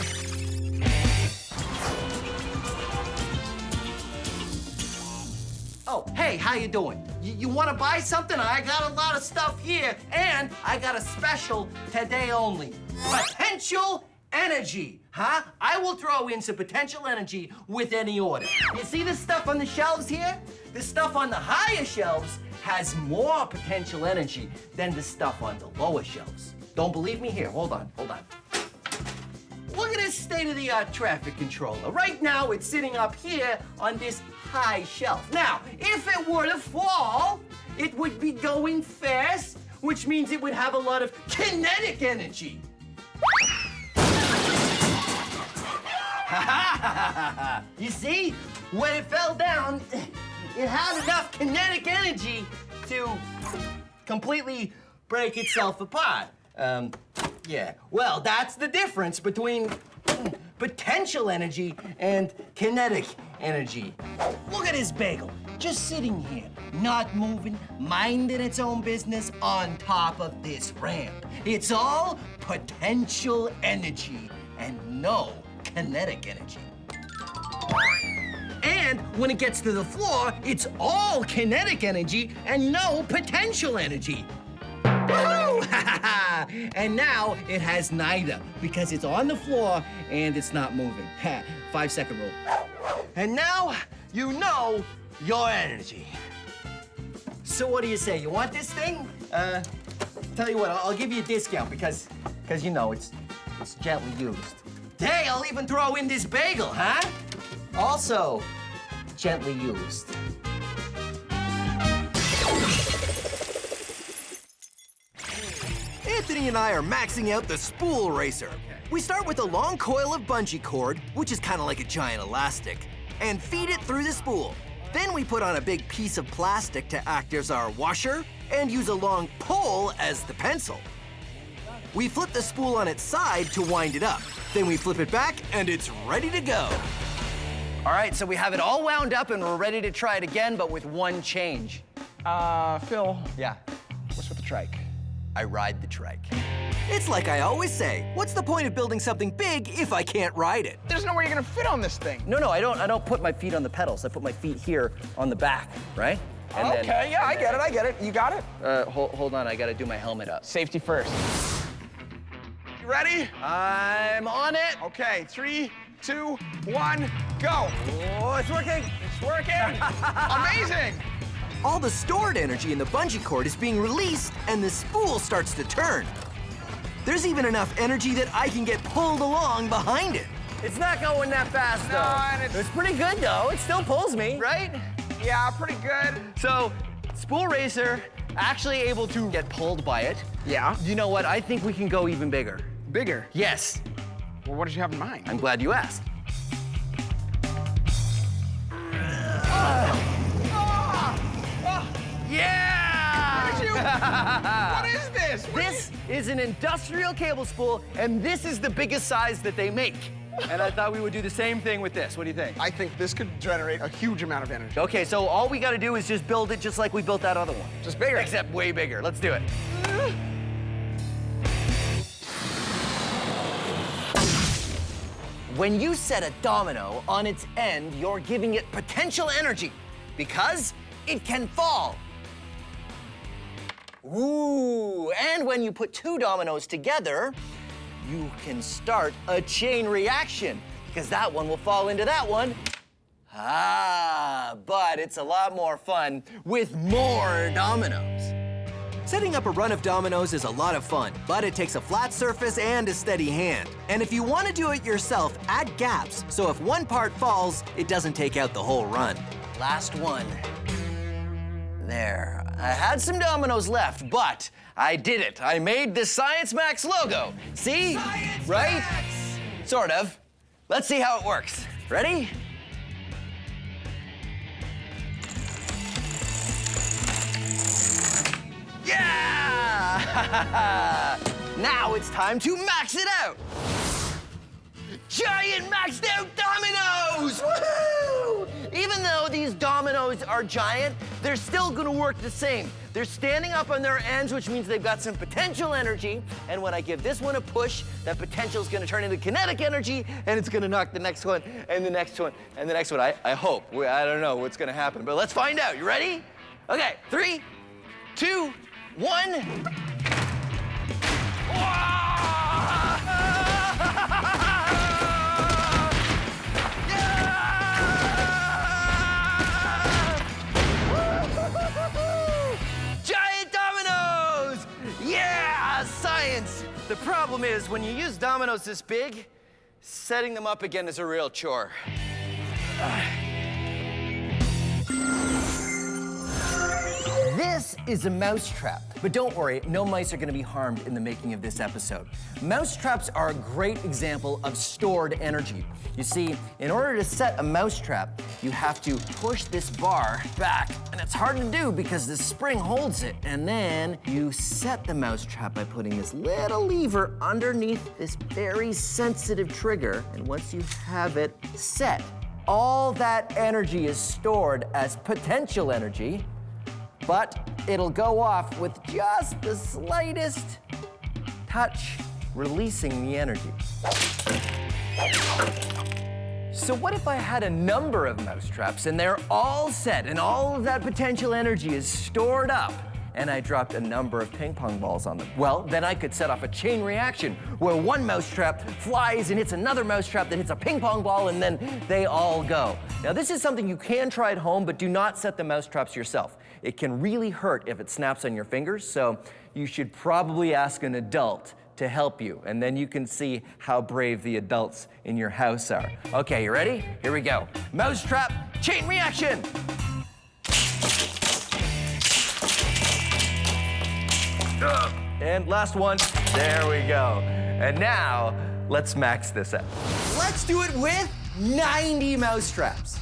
Oh, hey, how you doing? You want to buy something? I got a lot of stuff here, and I got a special today only. Potential energy, huh? I will throw in some potential energy with any order. You see this stuff on the shelves here? The stuff on the higher shelves has more potential energy than the stuff on the lower shelves. Don't believe me? Here, hold on. Look at this state-of-the-art traffic controller. Right now, it's sitting up here on this high shelf. Now, if it were to fall, it would be going fast, which means it would have a lot of kinetic energy. You see, when it fell down, it had enough kinetic energy to completely break itself apart. Yeah, well, that's the difference between potential energy and kinetic energy. Look at this bagel, just sitting here, not moving, minding its own business on top of this ramp. It's all potential energy and no kinetic energy. And when it gets to the floor, it's all kinetic energy and no potential energy. Woo! And now it has neither because it's on the floor and it's not moving. 5-second rule. And now you know your energy. So what do you say? You want this thing? Tell you what, I'll give you a discount because you know it's gently used. Hey, I'll even throw in this bagel, huh? Also gently used. Anthony and I are maxing out the spool racer. We start with a long coil of bungee cord, which is kind of like a giant elastic, and feed it through the spool. Then we put on a big piece of plastic to act as our washer and use a long pole as the pencil. We flip the spool on its side to wind it up. Then we flip it back and it's ready to go. All right, so we have it all wound up and we're ready to try it again, but with one change. Phil, Yeah. what's with the trike? I ride the trike. It's like I always say, what's the point of building something big if I can't ride it? There's no way you're gonna fit on this thing. No, I don't put my feet on the pedals. I put my feet here on the back, right? And then- Okay, yeah, I get it. You got it? Hold on, I gotta do my helmet up. Safety first. You ready? I'm on it. Okay, 3, 2, 1, go. Oh, it's working. It's working. Amazing. All the stored energy in the bungee cord is being released and the spool starts to turn. There's even enough energy that I can get pulled along behind it. It's not going that fast, No, and It's pretty good, though. It still pulls me, right? Yeah, pretty good. So, spool racer, actually able to get pulled by it. Yeah. You know what? I think we can go even bigger. Bigger. Yes. Well, what did you have in mind? I'm glad you asked. Yeah! What is this? This is an industrial cable spool, and this is the biggest size that they make. And I thought we would do the same thing with this. What do you think? I think this could generate a huge amount of energy. Okay, so all we gotta do is just build it just like we built that other one. Just bigger. Except way bigger. Let's do it. When you set a domino on its end, you're giving it potential energy because it can fall. Ooh, and when you put two dominoes together, you can start a chain reaction because that one will fall into that one. But it's a lot more fun with more dominoes. Setting up a run of dominoes is a lot of fun, but it takes a flat surface and a steady hand. And if you want to do it yourself, add gaps, so if one part falls, it doesn't take out the whole run. Last one. There. I had some dominoes left, but I did it. I made the Science Max logo. See? Science right? Max! Sort of. Let's see how it works. Ready? Yeah! Now it's time to max it out. Giant maxed out dominoes! Woohoo! Even though these dominoes are giant, they're still gonna work the same. They're standing up on their ends, which means they've got some potential energy. And when I give this one a push, that potential is gonna turn into kinetic energy, and it's gonna knock the next one, and the next one, and the next one. I hope. I don't know what's gonna happen, but let's find out. You ready? Okay, 3, 2, 1. Giant dominoes! Yeah, science! The problem is, when you use dominoes this big, setting them up again is a real chore. This is a mousetrap, but don't worry, no mice are gonna be harmed in the making of this episode. Mousetraps are a great example of stored energy. You see, in order to set a mousetrap, you have to push this bar back, and it's hard to do because this spring holds it, and then you set the mousetrap by putting this little lever underneath this very sensitive trigger, and once you have it set, all that energy is stored as potential energy, but it'll go off with just the slightest touch, releasing the energy. So what if I had a number of mousetraps and they're all set and all of that potential energy is stored up and I dropped a number of ping pong balls on them? Well, then I could set off a chain reaction where one mousetrap flies and hits another mousetrap that hits a ping pong ball and then they all go. Now this is something you can try at home, but do not set the mousetraps yourself. It can really hurt if it snaps on your fingers, so you should probably ask an adult to help you, and then you can see how brave the adults in your house are. Okay, you ready? Here we go. Mousetrap, chain reaction! And last one, there we go. And now, let's max this out. Let's do it with 90 mousetraps.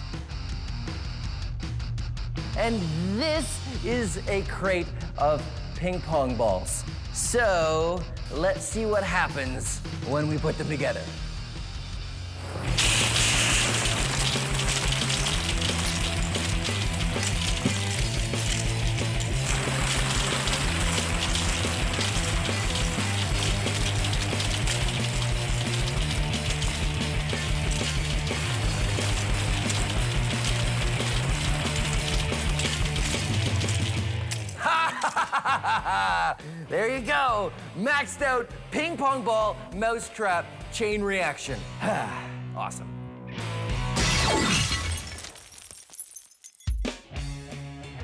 And this is a crate of ping pong balls. So let's see what happens when we put them together. There you go. Maxed out ping pong ball, mousetrap, chain reaction. Awesome.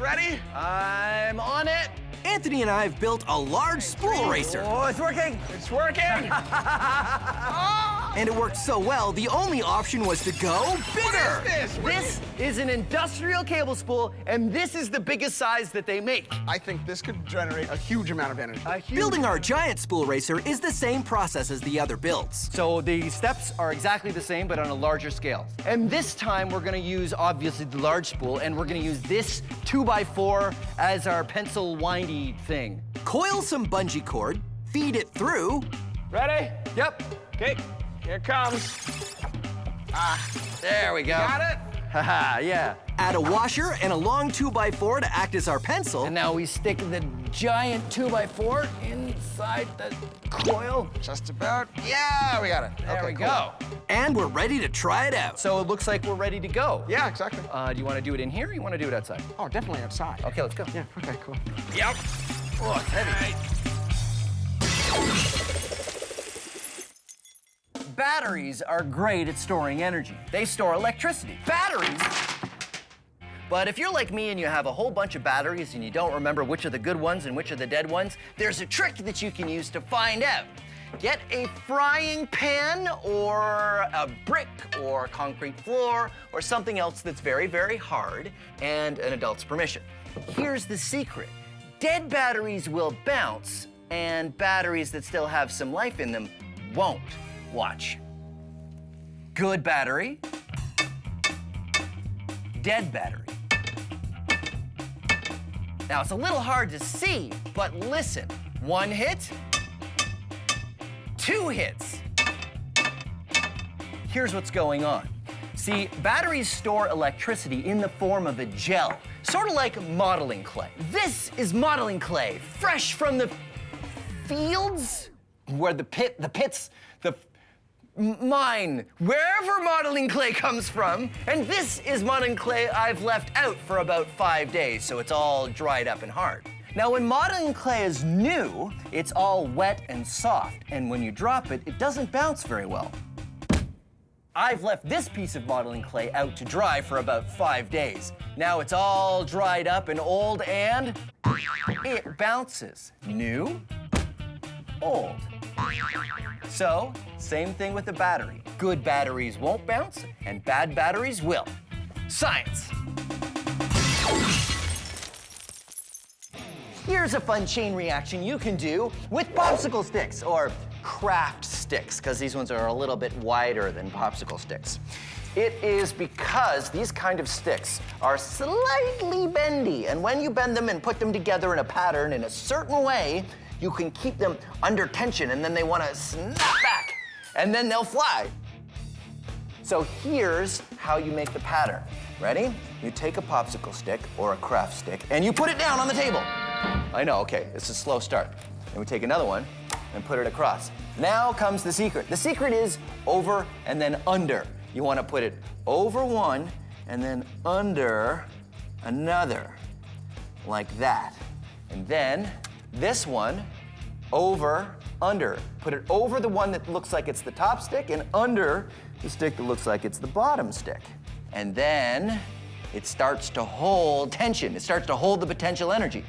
Ready? I'm on it. Anthony and I have built a large spool racer. Oh, it's working. It's working. And it worked so well, the only option was to go bigger. This is an industrial cable spool, and this is the biggest size that they make. I think this could generate a huge amount of energy. Building our giant spool racer is the same process as the other builds. So the steps are exactly the same, but on a larger scale. And this time, we're gonna use, obviously, the large spool, and we're gonna use this 2x4 as our pencil windy thing. Coil some bungee cord, feed it through. Ready? Yep. Okay, here it comes. There we go. Got it? Haha, yeah. Add a washer and a long 2x4 to act as our pencil. And now we stick the giant 2x4 inside the coil. Just about. Yeah, we got it. There we go. And we're ready to try it out. So it looks like we're ready to go. Yeah, exactly. Do you want to do it in here or you want to do it outside? Oh, definitely outside. Okay, let's go. Yeah, okay, cool. Yep. Oh, it's heavy. Batteries are great at storing energy. They store electricity. Batteries? But if you're like me and you have a whole bunch of batteries and you don't remember which are the good ones and which are the dead ones, there's a trick that you can use to find out. Get a frying pan or a brick or concrete floor or something else that's very, very hard and an adult's permission. Here's the secret. Dead batteries will bounce and batteries that still have some life in them won't. Watch. Good battery. Dead battery. Now, it's a little hard to see, but listen. 1 hit, 2 hits. Here's what's going on. See, batteries store electricity in the form of a gel, sort of like modeling clay. This is modeling clay, fresh from the fields, where the pits, the mine, wherever modeling clay comes from. And this is modeling clay I've left out for about 5 days, so it's all dried up and hard. Now, when modeling clay is new, it's all wet and soft, and when you drop it, it doesn't bounce very well. I've left this piece of modeling clay out to dry for about 5 days. Now it's all dried up and old, and it bounces. New, old. So, same thing with the battery. Good batteries won't bounce, and bad batteries will. Science. Here's a fun chain reaction you can do with popsicle sticks, or craft sticks, because these ones are a little bit wider than popsicle sticks. It is because these kind of sticks are slightly bendy, and when you bend them and put them together in a pattern in a certain way, you can keep them under tension, and then they want to snap back, and then they'll fly. So here's how you make the pattern. Ready? You take a popsicle stick or a craft stick, and you put it down on the table. I know, okay, it's a slow start. Then we take another one and put it across. Now comes the secret. The secret is over and then under. You want to put it over one and then under another, like that. And then this one, over, under. Put it over the one that looks like it's the top stick and under the stick that looks like it's the bottom stick. And then it starts to hold tension. It starts to hold the potential energy.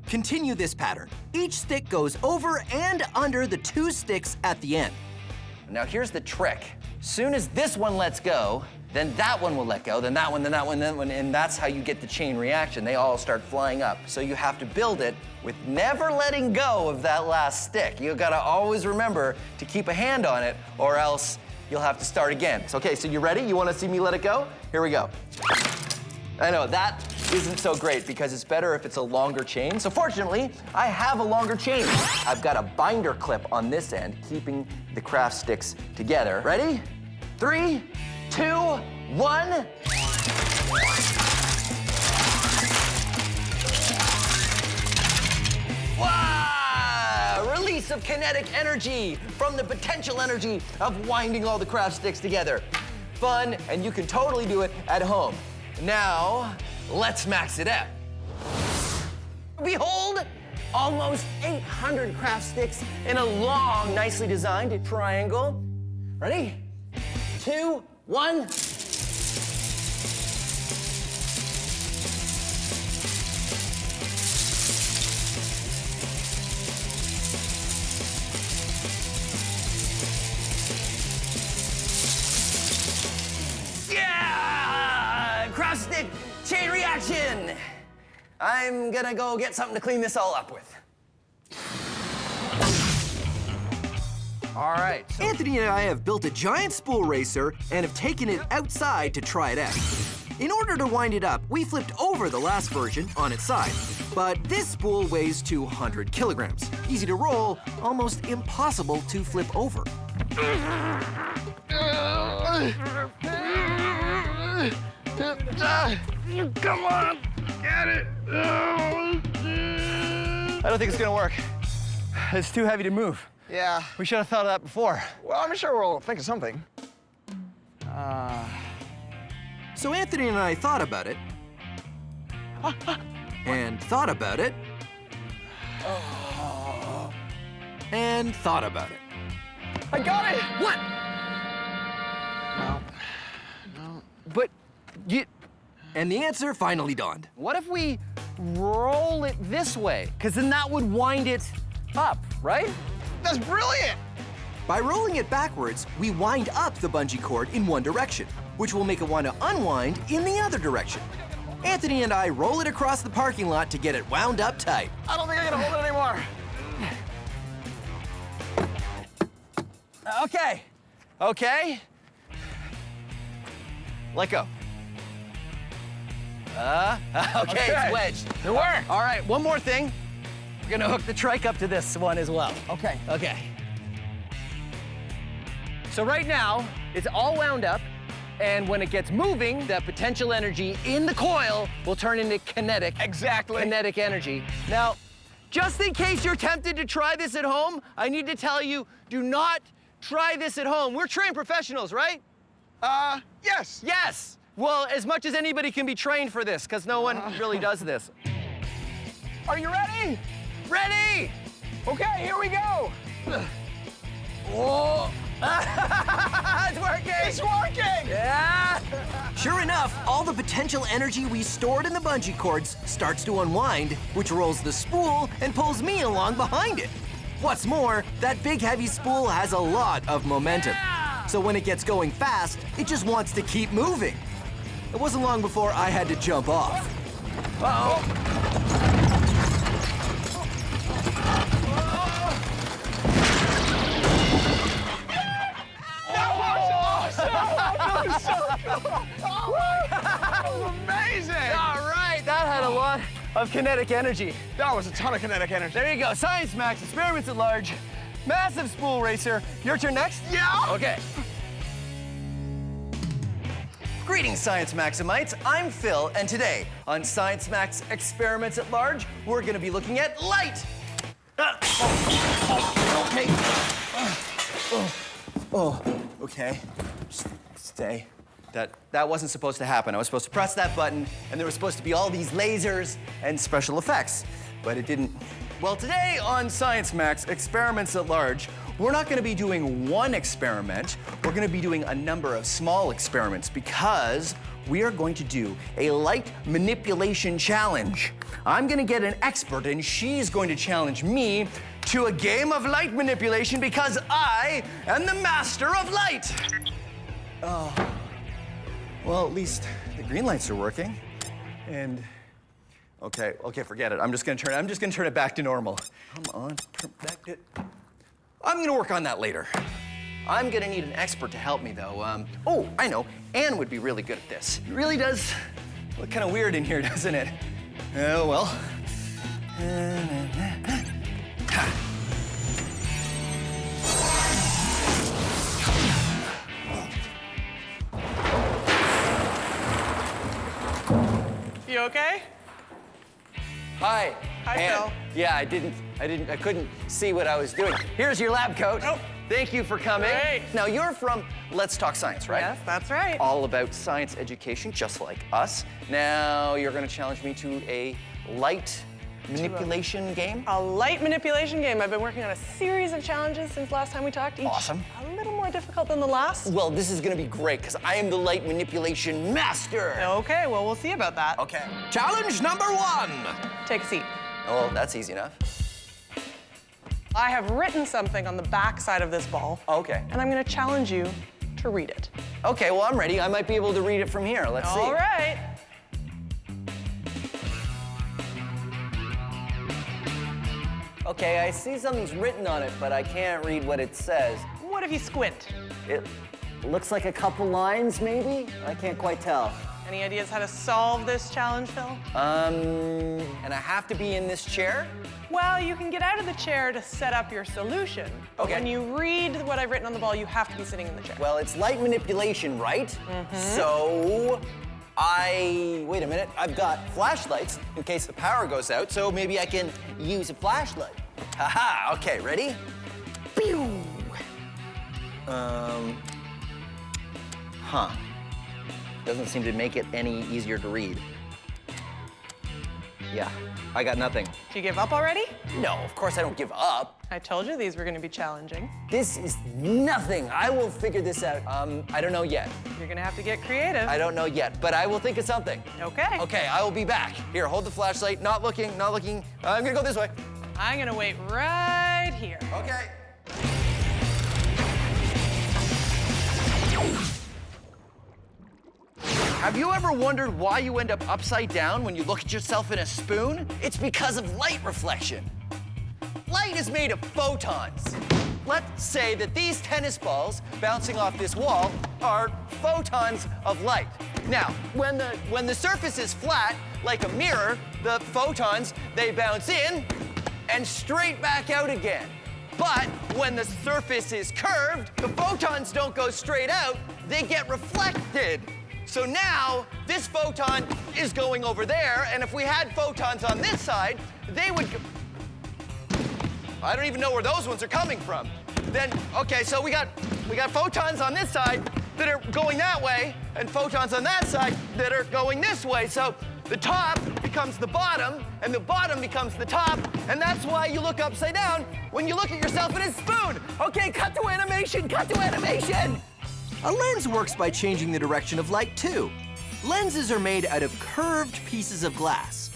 Continue this pattern. Each stick goes over and under the 2 sticks at the end. Now here's the trick. Soon as this one lets go, then that one will let go, then that one, then that one, then that one, and that's how you get the chain reaction. They all start flying up. So you have to build it with never letting go of that last stick. You gotta always remember to keep a hand on it, or else you'll have to start again. Okay, so you ready? You wanna see me let it go? Here we go. I know, that isn't so great because it's better if it's a longer chain. So fortunately, I have a longer chain. I've got a binder clip on this end, keeping the craft sticks together. Ready? 3, 2, 1. Wow! Release of kinetic energy from the potential energy of winding all the craft sticks together. Fun, and you can totally do it at home. Now, let's max it out. Behold, almost 800 craft sticks in a long, nicely designed triangle. Ready? 2, 1. Yeah! Craft stick chain reaction. I'm gonna go get something to clean this all up with. All right. So Anthony and I have built a giant spool racer and have taken it outside to try it out. In order to wind it up, we flipped over the last version on its side. But this spool weighs 200 kilograms. Easy to roll, almost impossible to flip over. Come on, get it. I don't think it's gonna work. It's too heavy to move. Yeah. We should have thought of that before. Well, I'm sure we'll think of something. So Anthony and I thought about it. And thought about it. And thought about it. I got it! What? But And the answer finally dawned. what if we roll it this way? Because then that would wind it up, right? That's brilliant! By rolling it backwards, we wind up the bungee cord in one direction, which will make it want to unwind in the other direction. Anthony and I roll it across the parking lot to get it wound up tight. I don't think I can hold it anymore. Okay. Okay. Let go. Okay, it's wedged. It worked. All right, one more thing. We're gonna hook the trike up to this one as well. Okay. Okay. So right now, it's all wound up, and when it gets moving, the potential energy in the coil will turn into kinetic. Exactly. Kinetic energy. Now, just in case you're tempted to try this at home, I need to tell you, do not try this at home. We're trained professionals, right? Yes. Yes. Well, as much as anybody can be trained for this, because no one really does this. Are you ready? Ready? Okay, here we go. Whoa. It's working. It's working! Yeah. Sure enough, all the potential energy we stored in the bungee cords starts to unwind, which rolls the spool and pulls me along behind it. What's more, that big heavy spool has a lot of momentum. So when it gets going fast, it just wants to keep moving. It wasn't long before I had to jump off. Amazing! All right, that had a lot of kinetic energy. That was a ton of kinetic energy. There you go, Science Max, Experiments at Large, Massive Spool Racer. Your turn next? Yeah? Okay. Greetings, Science Maximites. I'm Phil, and today on Science Max Experiments at Large, we're gonna be looking at light. Okay. Okay. Just stay. That wasn't supposed to happen. I was supposed to press that button, and there was supposed to be all these lasers and special effects, but it didn't. Well, today on Science Max Experiments at Large, we're not gonna be doing one experiment. We're gonna be doing a number of small experiments because we are going to do a light manipulation challenge. I'm gonna get an expert, and she's going to challenge me to a game of light manipulation because I am the master of light. Oh. Well, at least the green lights are working. And okay, forget it. I'm just gonna turn it back to normal. Come on, turn back it. I'm gonna work on that later. I'm gonna need an expert to help me though. Oh, I know, Anne would be really good at this. It really does look kind of weird in here, doesn't it? Oh, well. You okay? Hi. Hi, Ann. Phil. Yeah, I couldn't see what I was doing. Here's your lab coat. Oh. Thank you for coming. Great. Now, you're from Let's Talk Science, right? Yes, that's right. All about science education, just like us. Now, you're gonna challenge me to a light manipulation game? A light manipulation game. I've been working on a series of challenges since last time we talked. Each Awesome. a little more difficult than the last. Well, this is gonna be great, because I am the light manipulation master. Okay, well, we'll see about that. Okay. Challenge number 1. Take a seat. Oh, that's easy enough. I have written something on the back side of this ball. Okay. And I'm gonna challenge you to read it. Okay, well, I'm ready. I might be able to read it from here. Let's see. All right. Okay, I see something's written on it, but I can't read what it says. What if you squint? It looks like a couple lines, maybe? I can't quite tell. Any ideas how to solve this challenge, Phil? And I have to be in this chair? Well, you can get out of the chair to set up your solution. But Okay. when you read what I've written on the ball, you have to be sitting in the chair. Well, it's light manipulation, right? So, Wait a minute, I've got flashlights in case the power goes out, so maybe I can use a flashlight. Haha, okay, ready? Pew! Doesn't seem to make it any easier to read. Yeah, I got nothing. Did you give up already? No, of course I don't give up. I told you these were gonna be challenging. This is nothing. I will figure this out. I don't know yet. You're gonna have to get creative. I don't know yet, but I will think of something. Okay. Okay, I will be back. Here, hold the flashlight. Not looking, not looking. I'm gonna go this way. I'm gonna wait right here. Okay. Have you ever wondered why you end up upside down when you look at yourself in a spoon? It's because of light reflection. Light is made of photons. Let's say that these tennis balls bouncing off this wall are photons of light. Now, when the surface is flat, like a mirror, the photons, they bounce in and straight back out again. But when the surface is curved, the photons don't go straight out, they get reflected. So now, this photon is going over there, and if we had photons on this side, they would go... I don't even know where those ones are coming from. Then, okay, so we got photons on this side that are going that way, and photons on that side that are going this way. So the top becomes the bottom, and the bottom becomes the top, and that's why you look upside down when you look at yourself in a spoon. Okay, cut to animation, cut to animation! A lens works by changing the direction of light, too. Lenses are made out of curved pieces of glass.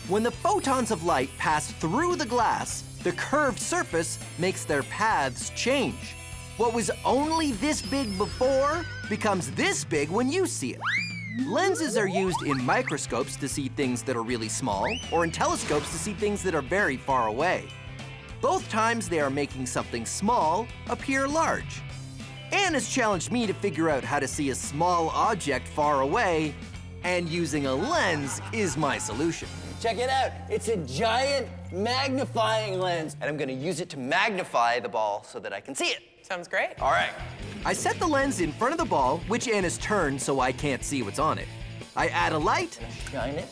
When the photons of light pass through the glass, the curved surface makes their paths change. What was only this big before becomes this big when you see it. Lenses are used in microscopes to see things that are really small, or in telescopes to see things that are very far away. Both times they are making something small appear large. Anne has challenged me to figure out how to see a small object far away, and using a lens is my solution. Check it out. It's a giant magnifying lens, and I'm gonna use it to magnify the ball so that I can see it. Sounds great. All right. I set the lens in front of the ball, which Anne has turned so I can't see what's on it. I add a light. Shine it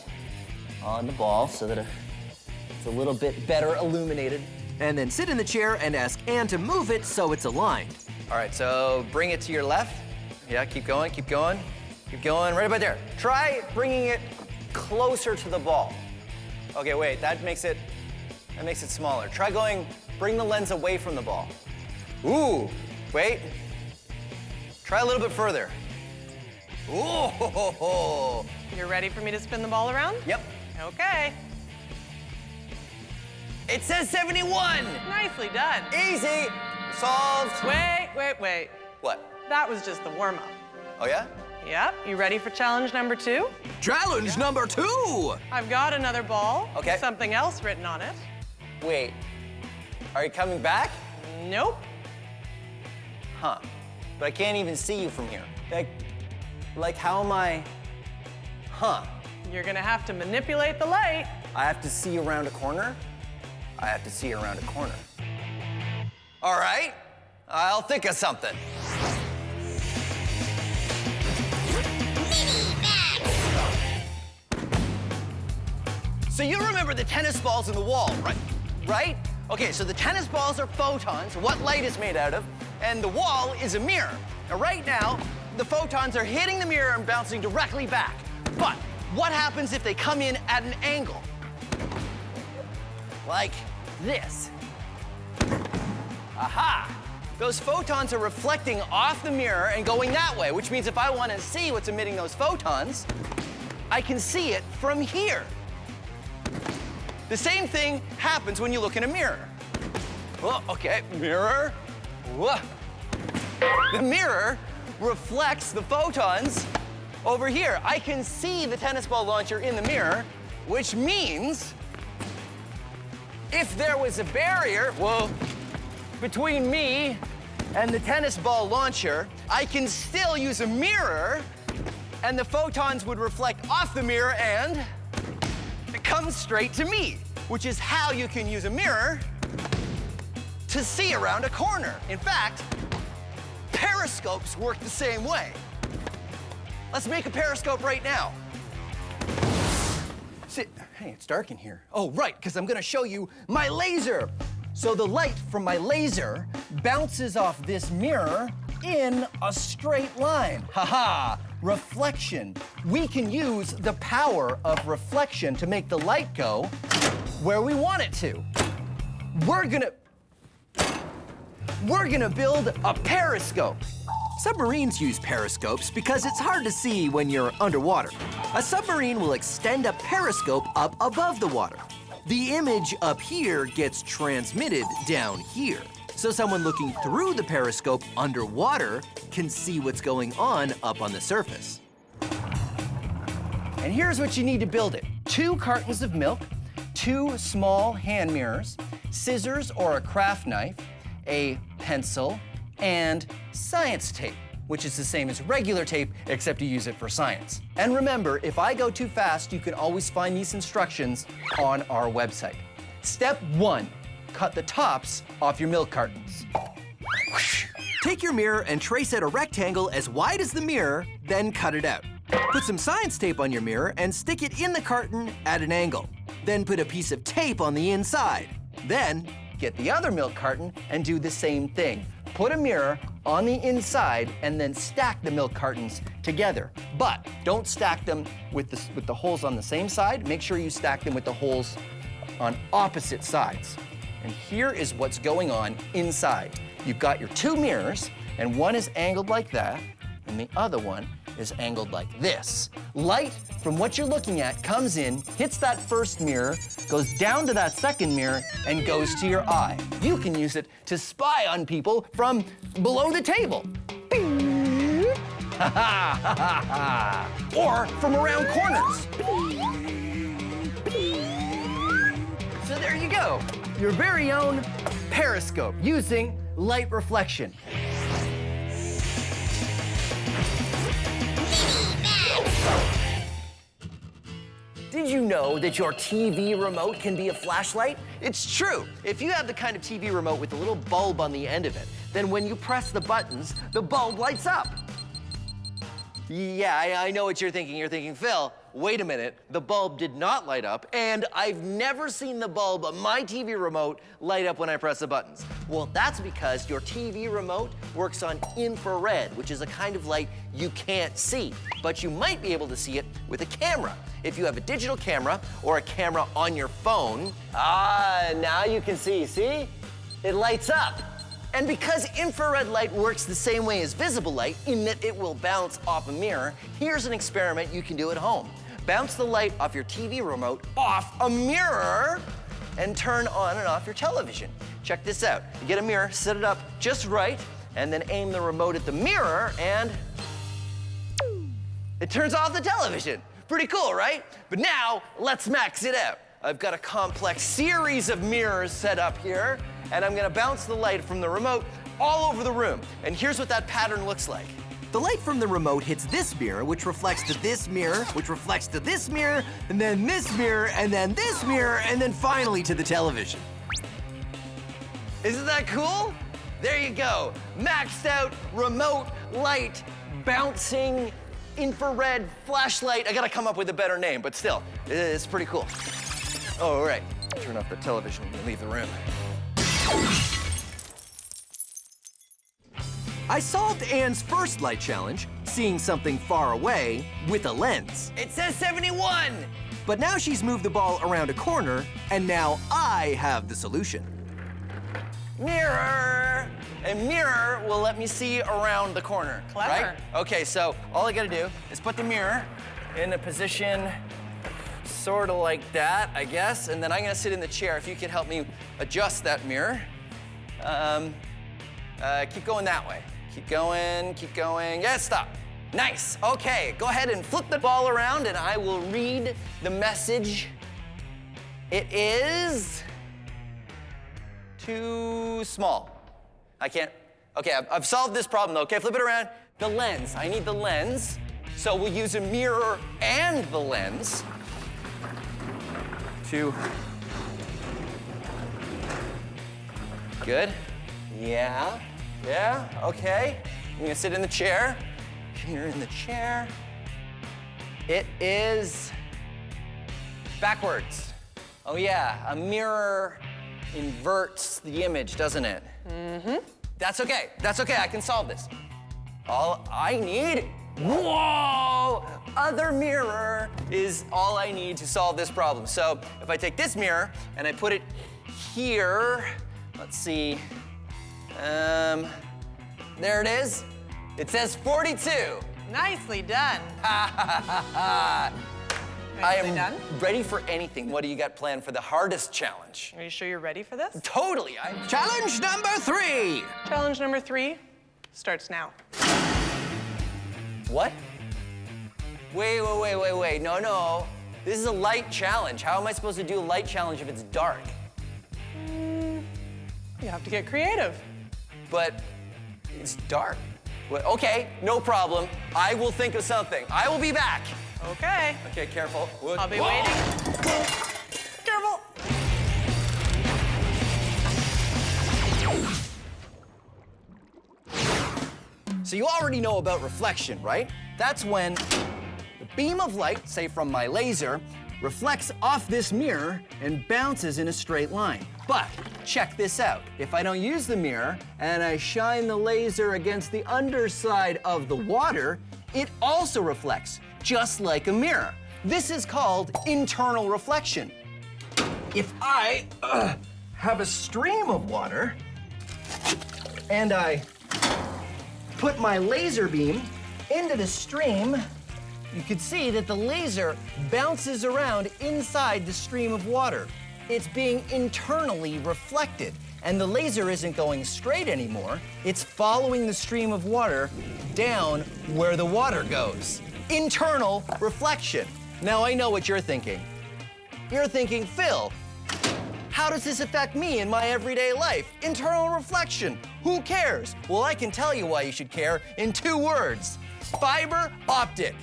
on the ball so that it's a little bit better illuminated. And then sit in the chair and ask Anne to move it so it's aligned. All right, so bring it to your left. Yeah, keep going, keep going. Keep going, right about there. Try bringing it closer to the ball. Okay, wait, that makes it smaller. Try bring the lens away from the ball. Ooh, wait. Try a little bit further. Ooh, ho, ho, ho. You're ready for me to spin the ball around? Yep. Okay. It says 71. Nicely done. Easy, solved. Wait. What? That was just the warm-up. Oh yeah? Yep. You ready for challenge number 2? Challenge number 2! I've got another ball. Okay. With something else written on it. Wait, are you coming back? Nope. Huh, but I can't even see you from here. Like how am I, huh? You're gonna have to manipulate the light. I have to see around a corner? I have to see around a corner. All right, I'll think of something. So you remember the tennis balls in the wall, right? Okay, so the tennis balls are photons, what light is made out of, and the wall is a mirror. Now, right now, the photons are hitting the mirror and bouncing directly back. But what happens if they come in at an angle? Like this. Aha! Those photons are reflecting off the mirror and going that way, which means if I want to see what's emitting those photons, I can see it from here. The same thing happens when you look in a mirror. Oh, okay, mirror. Whoa. The mirror reflects the photons over here. I can see the tennis ball launcher in the mirror, which means if there was a barrier, between me and the tennis ball launcher, I can still use a mirror, and the photons would reflect off the mirror and it comes straight to me, which is how you can use a mirror to see around a corner. In fact, periscopes work the same way. let's make a periscope right now. Hey, it's dark in here. Oh, right, because I'm gonna show you my laser. So the light from my laser bounces off this mirror in a straight line. Haha, reflection. We can use the power of reflection to make the light go where we want it to. We're gonna build a periscope. Submarines use periscopes because it's hard to see when you're underwater. A submarine will extend a periscope up above the water. The image up here gets transmitted down here. So someone looking through the periscope underwater can see what's going on up on the surface. And here's what you need to build it. 2 cartons of milk, 2 small hand mirrors, scissors or a craft knife, a pencil, and science tape, which is the same as regular tape, except you use it for science. And remember, if I go too fast, you can always find these instructions on our website. Step 1, cut the tops off your milk cartons. Take your mirror and trace out a rectangle as wide as the mirror, then cut it out. Put some science tape on your mirror and stick it in the carton at an angle. Then put a piece of tape on the inside. Then, Get the other milk carton and do the same thing. Put a mirror on the inside and then stack the milk cartons together. But don't stack them with the holes on the same side. Make sure you stack them with the holes on opposite sides. And here is what's going on inside. You've got your 2 mirrors, and one is angled like that, and the other one is angled like this. Light from what you're looking at comes in, hits that first mirror, goes down to that second mirror, and goes to your eye. You can use it to spy on people from below the table. Or from around corners. So there you go, your very own periscope using light reflection. Did you know that your TV remote can be a flashlight? It's true. If you have the kind of TV remote with a little bulb on the end of it, then when you press the buttons, the bulb lights up. Yeah, I know what you're thinking. You're thinking, Phil, wait a minute, the bulb did not light up, and I've never seen the bulb on my TV remote light up when I press the buttons. Well, that's because your TV remote works on infrared, which is a kind of light you can't see, but you might be able to see it with a camera. If you have a digital camera or a camera on your phone, now you can see, It lights up. And because infrared light works the same way as visible light in that it will bounce off a mirror, here's an experiment you can do at home. Bounce the light off your TV remote off a mirror and turn on and off your television. Check this out. You get a mirror, set it up just right, and then aim the remote at the mirror and it turns off the television. Pretty cool, right? But now, let's max it out. I've got a complex series of mirrors set up here, and I'm gonna bounce the light from the remote all over the room. And here's what that pattern looks like. the light from the remote hits this mirror, which reflects to this mirror, which reflects to this mirror, and then this mirror, and then this mirror, and then finally to the television. Isn't that cool? There you go. Maxed out remote light bouncing infrared flashlight. I gotta come up with a better name, but still, it's pretty cool. Oh, all right. Turn off the television and leave the room. I solved Anne's first light challenge, seeing something far away with a lens. It says 71. But now she's moved the ball around a corner, and now I have the solution. Mirror. A mirror will let me see around the corner. Clever. Right? Okay, so all I gotta do is put the mirror in a position sort of like that, I guess, and then I'm gonna sit in the chair. If you could help me adjust that mirror. Keep going that way. Keep going, keep going. Yeah, stop. Nice, okay. Go ahead and flip the ball around and I will read the message. It is too small. I can't, okay, I've solved this problem though. Okay, flip it around. The lens, I need the lens. So we'll use a mirror and the lens to, good. Yeah, okay. I'm gonna sit in the chair. Here in the chair. It is backwards. Oh yeah, a mirror inverts the image, doesn't it? Mm-hmm. That's okay, I can solve this. All I need, whoa! Other mirror is all I need to solve this problem. So if I take this mirror and I put it here, let's see, there it is. It says 42. Nicely done. I Nicely am done. ready for anything. What do you got planned for the hardest challenge? Are you sure you're ready for this? Totally. Challenge number 3. Challenge number 3 starts now. What? Wait. No. This is a light challenge. How am I supposed to do a light challenge if it's dark? You have to get creative. But it's dark. Well, okay, no problem. I will think of something. I will be back. Okay. Okay, careful. I'll be waiting. Careful. So you already know about reflection, right? That's when the beam of light, say from my laser, reflects off this mirror and bounces in a straight line. But check this out. If I don't use the mirror and I shine the laser against the underside of the water, it also reflects, just like a mirror. This is called internal reflection. If I have a stream of water and I put my laser beam into the stream, you can see that the laser bounces around inside the stream of water. It's being internally reflected, and the laser isn't going straight anymore. It's following the stream of water down where the water goes. Internal reflection. Now I know what you're thinking. You're thinking, Phil, how does this affect me in my everyday life? Internal reflection. Who cares? Well, I can tell you why you should care in 2 words. Fiber optic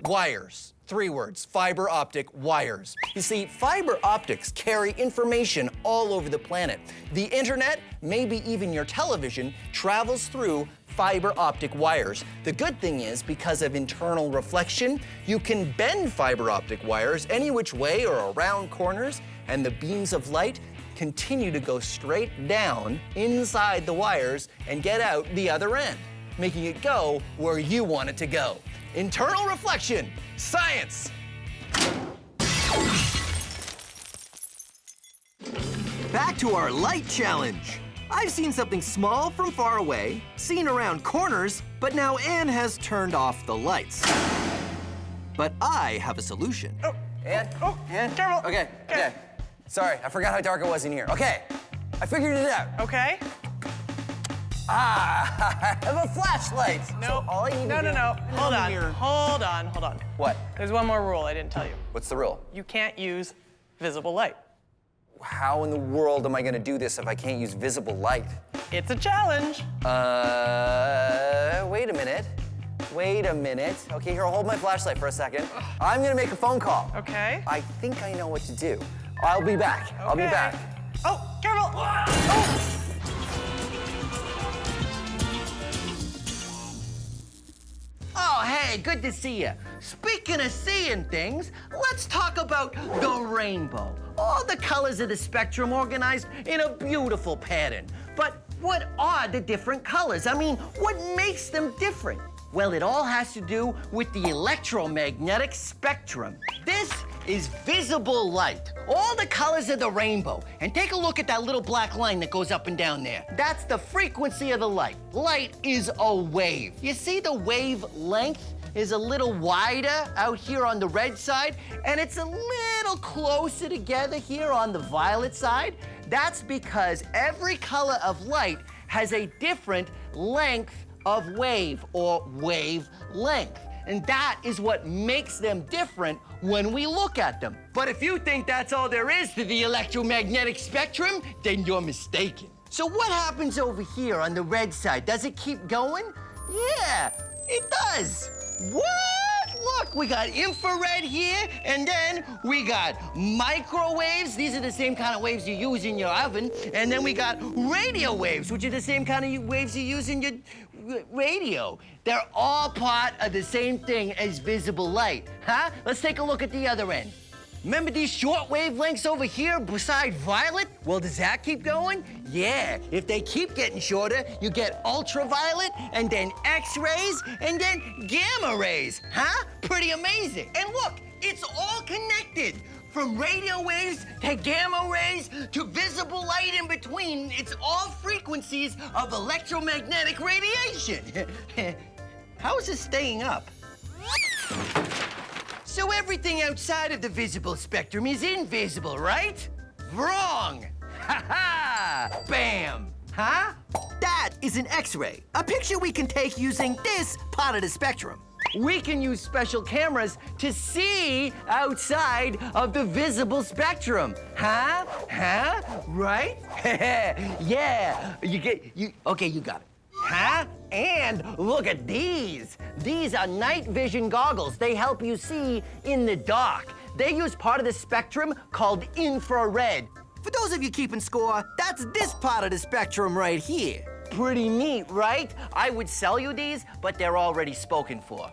wires. 3 words, fiber optic wires. You see, fiber optics carry information all over the planet. The internet, maybe even your television, travels through fiber optic wires. The good thing is, because of internal reflection, you can bend fiber optic wires any which way or around corners, and the beams of light continue to go straight down inside the wires and get out the other end, making it go where you want it to go. Internal reflection, science. Back to our light challenge. I've seen something small from far away, seen around corners, but now Anne has turned off the lights. But I have a solution. Anne? Anne? Careful. Okay. Sorry, I forgot how dark it was in here. Okay, I figured it out. Okay. I have a flashlight. No. So all I need to do... No. Hold on. What? There's one more rule I didn't tell you. What's the rule? You can't use visible light. How in the world am I gonna do this if I can't use visible light? It's a challenge. Wait a minute. Okay, here, hold my flashlight for a second. I'm gonna make a phone call. Okay. I think I know what to do. I'll be back. I'll be Okay. back. Oh, careful. Oh. Oh, hey, good to see you. Speaking of seeing things, let's talk about the rainbow. All the colors of the spectrum organized in a beautiful pattern. But what are the different colors? I mean, what makes them different? Well, it all has to do with the electromagnetic spectrum. This is visible light. All the colors of the rainbow. And take a look at that little black line that goes up and down there. That's the frequency of the light. Light is a wave. You see the wavelength is a little wider out here on the red side, and it's a little closer together here on the violet side? That's because every color of light has a different length of wave, or wavelength. And that is what makes them different when we look at them. But if you think that's all there is to the electromagnetic spectrum, then you're mistaken. So what happens over here on the red side? Does it keep going? Yeah, it does. What? Look, we got infrared here, and then we got microwaves. These are the same kind of waves you use in your oven. And then we got radio waves, which are the same kind of waves you use in radio. They're all part of the same thing as visible light, huh? Let's take a look at the other end. Remember these short wavelengths over here beside violet? Well, does that keep going? Yeah, if they keep getting shorter, you get ultraviolet, and then X-rays, and then gamma rays, huh? Pretty amazing. And look, it's all connected. From radio waves to gamma rays to visible light in between, it's all frequencies of electromagnetic radiation. How is this staying up? So everything outside of the visible spectrum is invisible, right? Wrong! Ha ha! Bam! Huh? That is an X-ray, a picture we can take using this part of the spectrum. We can use special cameras to see outside of the visible spectrum. Huh? Huh? Right? Yeah. Okay, you got it. Huh? And look at these. These are night vision goggles. They help you see in the dark. They use part of the spectrum called infrared. For those of you keeping score, that's this part of the spectrum right here. Pretty neat, right? I would sell you these, but they're already spoken for.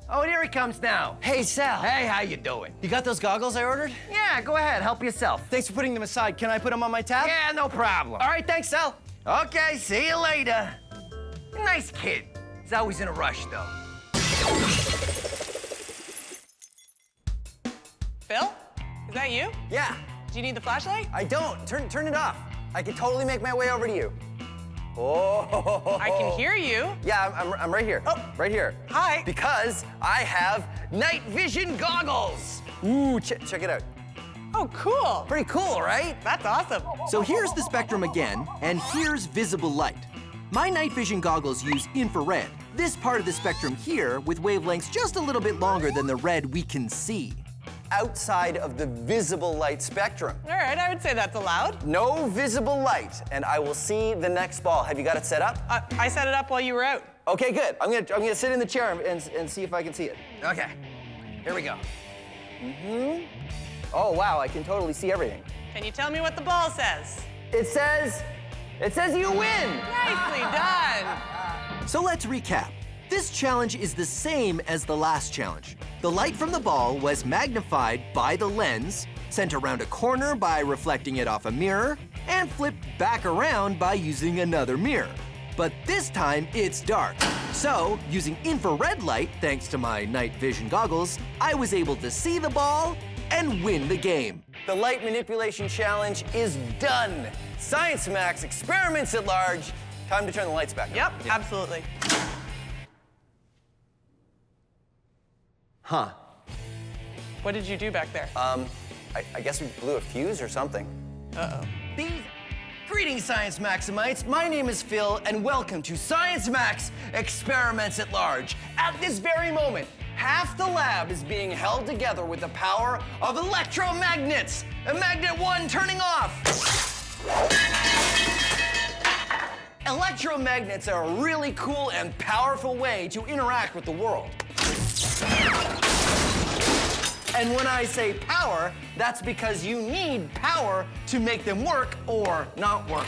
Oh, and here he comes now. Hey, Sal. Hey, how you doing? You got those goggles I ordered? Yeah, go ahead, help yourself. Thanks for putting them aside. Can I put them on my tab? Yeah, no problem. All right, thanks, Sal. Okay, see you later. Nice kid. He's always in a rush, though. Phil? Is that you? Yeah, Do you need the flashlight? I don't. Turn it off. I can totally make my way over to you. Oh. I can hear you. Yeah, I'm right here. Oh, right here. Hi. Because I have night vision goggles. Ooh, check it out. Oh, cool. Pretty cool, right? That's awesome. So here's the spectrum again, and here's visible light. My night vision goggles use infrared, this part of the spectrum here with wavelengths just a little bit longer than the red we can see. Outside of the visible light spectrum. All right, I would say that's allowed. No visible light, and I will see the next ball. Have you got it set up? I set it up while you were out. Okay, good. I'm gonna sit in the chair and see if I can see it. Okay, here we go. Oh wow, I can totally see everything. Can you tell me what the ball says? It says you win. Nicely done. So let's recap. This challenge is the same as the last challenge. The light from the ball was magnified by the lens, sent around a corner by reflecting it off a mirror, and flipped back around by using another mirror. But this time it's dark. So, using infrared light, thanks to my night vision goggles, I was able to see the ball and win the game. The light manipulation challenge is done. Science Max experiments at large. Time to turn the lights back on. Yep, absolutely. Huh. What did you do back there? I guess we blew a fuse or something. Uh-oh. Greetings, Science Maximites. My name is Phil, and welcome to Science Max Experiments at Large. At this very moment, half the lab is being held together with the power of electromagnets. Magnet 1 turning off. Electromagnets are a really cool and powerful way to interact with the world. And when I say power, that's because you need power to make them work or not work.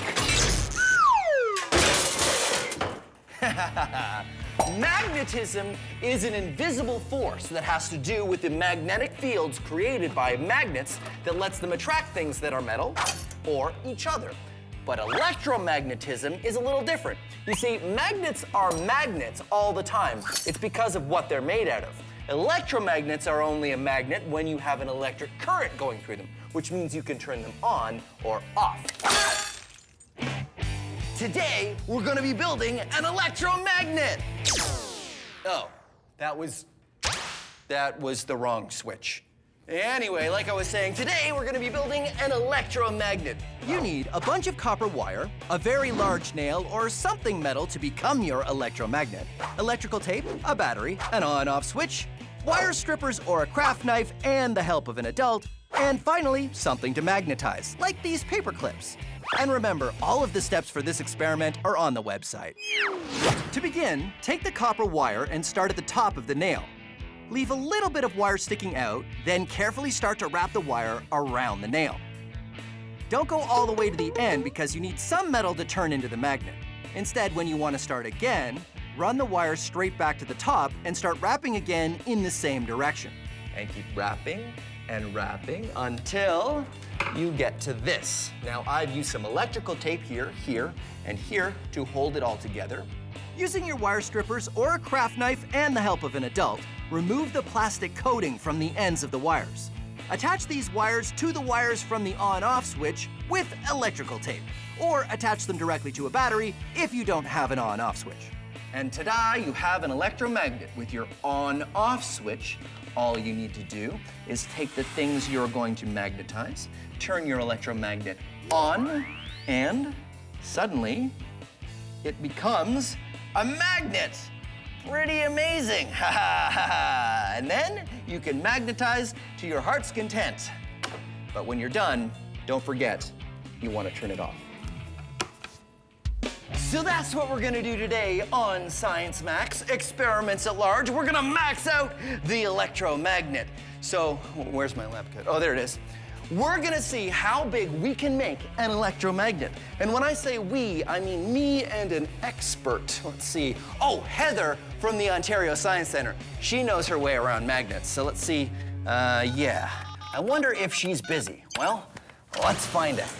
Magnetism is an invisible force that has to do with the magnetic fields created by magnets that lets them attract things that are metal or each other. But electromagnetism is a little different. You see, magnets are magnets all the time. It's because of what they're made out of. Electromagnets are only a magnet when you have an electric current going through them, which means you can turn them on or off. Today, we're gonna be building an electromagnet. Oh, that was the wrong switch. Anyway, like I was saying, today we're gonna be building an electromagnet. You need a bunch of copper wire, a very large nail, or something metal to become your electromagnet, electrical tape, a battery, an on-off switch, wire strippers or a craft knife, and the help of an adult, and finally, something to magnetize, like these paper clips. And remember, all of the steps for this experiment are on the website. To begin, take the copper wire and start at the top of the nail. Leave a little bit of wire sticking out, then carefully start to wrap the wire around the nail. Don't go all the way to the end because you need some metal to turn into the magnet. Instead, when you want to start again, run the wires straight back to the top and start wrapping again in the same direction. And keep wrapping and wrapping until you get to this. Now, I've used some electrical tape here, here, and here to hold it all together. Using your wire strippers or a craft knife and the help of an adult, remove the plastic coating from the ends of the wires. Attach these wires to the wires from the on-off switch with electrical tape, or attach them directly to a battery if you don't have an on-off switch. And ta-da, you have an electromagnet with your on-off switch. All you need to do is take the things you're going to magnetize, turn your electromagnet on, and suddenly it becomes a magnet. Pretty amazing, ha ha ha ha. And then you can magnetize to your heart's content. But when you're done, don't forget, you want to turn it off. So that's what we're gonna do today on Science Max, Experiments at Large. We're gonna max out the electromagnet. So, where's my lab coat? Oh, there it is. We're gonna see how big we can make an electromagnet. And when I say we, I mean me and an expert. Let's see. Oh, Heather from the Ontario Science Centre. She knows her way around magnets. So let's see. Yeah. I wonder if she's busy. Well, let's find out.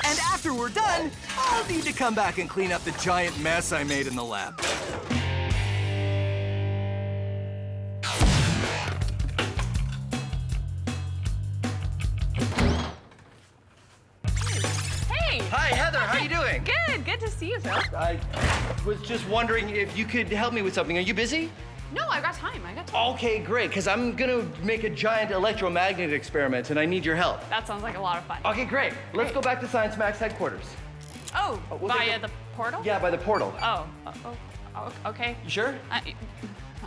And after we're done, I'll need to come back and clean up the giant mess I made in the lab. Hey! Hi, Heather. How you doing? Good to see you, Phil. I was just wondering if you could help me with something. Are you busy? No, I got time. Okay, great, because I'm gonna make a giant electromagnet experiment and I need your help. That sounds like a lot of fun. Okay, great. Let's go back to Science Max headquarters. Oh, we'll via the portal? Yeah, by the portal. Okay. You sure?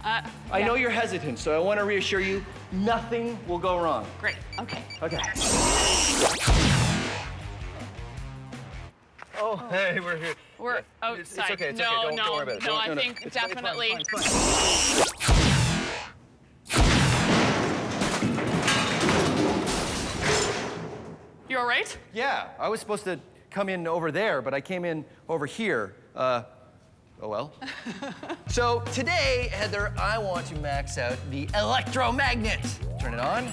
I know you're hesitant, so I want to reassure you, nothing will go wrong. Great, okay. Okay. Oh, hey, we're here. We're outside. It's okay, it's no, okay. Don't worry about it. No, No, I think it's definitely. fine. You all right? Yeah, I was supposed to come in over there, but I came in over here. Oh well. So today, Heather, I want to max out the electromagnet. Turn it on,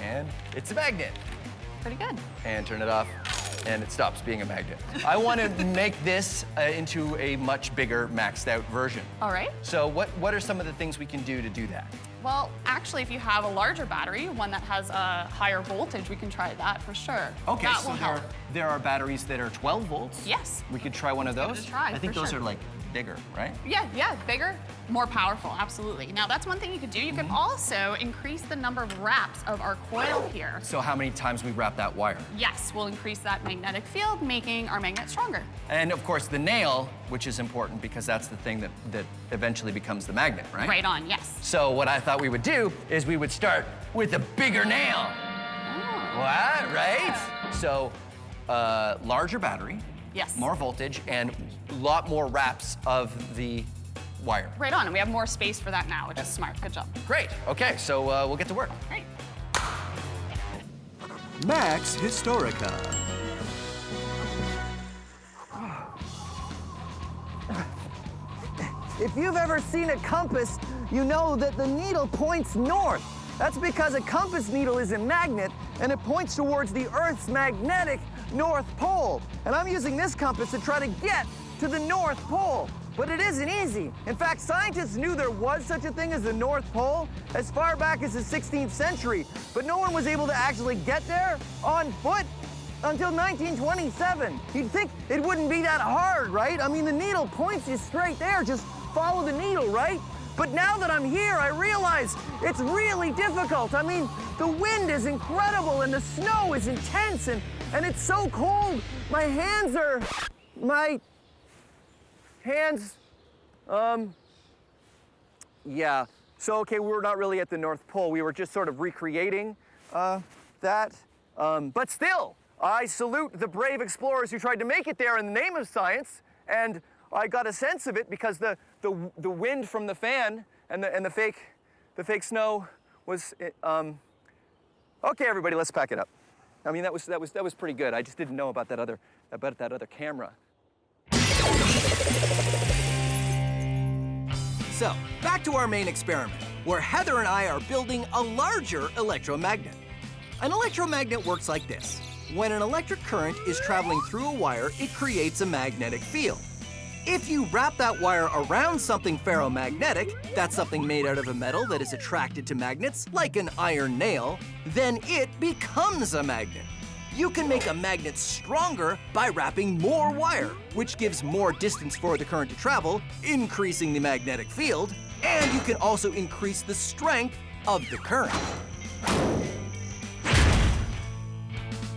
and it's a magnet. Pretty good. And turn it off, and it stops being a magnet. I want to make this into a much bigger, maxed out version. All right. So what are some of the things we can do to do that? Well, actually, if you have a larger battery, one that has a higher voltage, we can try that for sure. Okay, that so will help. there are batteries that are 12 volts? Yes. We could try one of those? Give it a try, I think for those sure. are like bigger, right? Yeah, bigger, more powerful, absolutely. Now, that's one thing you could do. You can also increase the number of wraps of our coil here. So how many times we wrap that wire? Yes, we'll increase that magnetic field, making our magnet stronger. And of course the nail, which is important because that's the thing that eventually becomes the magnet, right? Right on, yes. So what I thought we would do is we would start with a bigger nail. Oh. What, right? So larger battery. Yes. More voltage and a lot more wraps of the wire. Right on, and we have more space for that now, which is smart. Good job. Great, okay, so we'll get to work. Great. Max Historica. If you've ever seen a compass, you know that the needle points north. That's because a compass needle is a magnet and it points towards the Earth's magnetic North Pole. And I'm using this compass to try to get to the North Pole. But it isn't easy. In fact, scientists knew there was such a thing as the North Pole as far back as the 16th century. But no one was able to actually get there on foot until 1927. You'd think it wouldn't be that hard, right? I mean, the needle points you straight there. Just follow the needle, right? But now that I'm here, I realize it's really difficult. I mean, the wind is incredible and the snow is intense and it's so cold. My hands, yeah. So, okay, we're not really at the North Pole. We were just sort of recreating that. But still, I salute the brave explorers who tried to make it there in the name of science. And I got a sense of it because the wind from the fan and the fake snow was. Okay, everybody, let's pack it up. I mean, that was pretty good. I just didn't know about that other camera. So, back to our main experiment, where Heather and I are building a larger electromagnet. An electromagnet works like this. When an electric current is traveling through a wire, it creates a magnetic field. If you wrap that wire around something ferromagnetic, that's something made out of a metal that is attracted to magnets, like an iron nail, then it becomes a magnet. You can make a magnet stronger by wrapping more wire, which gives more distance for the current to travel, increasing the magnetic field, and you can also increase the strength of the current.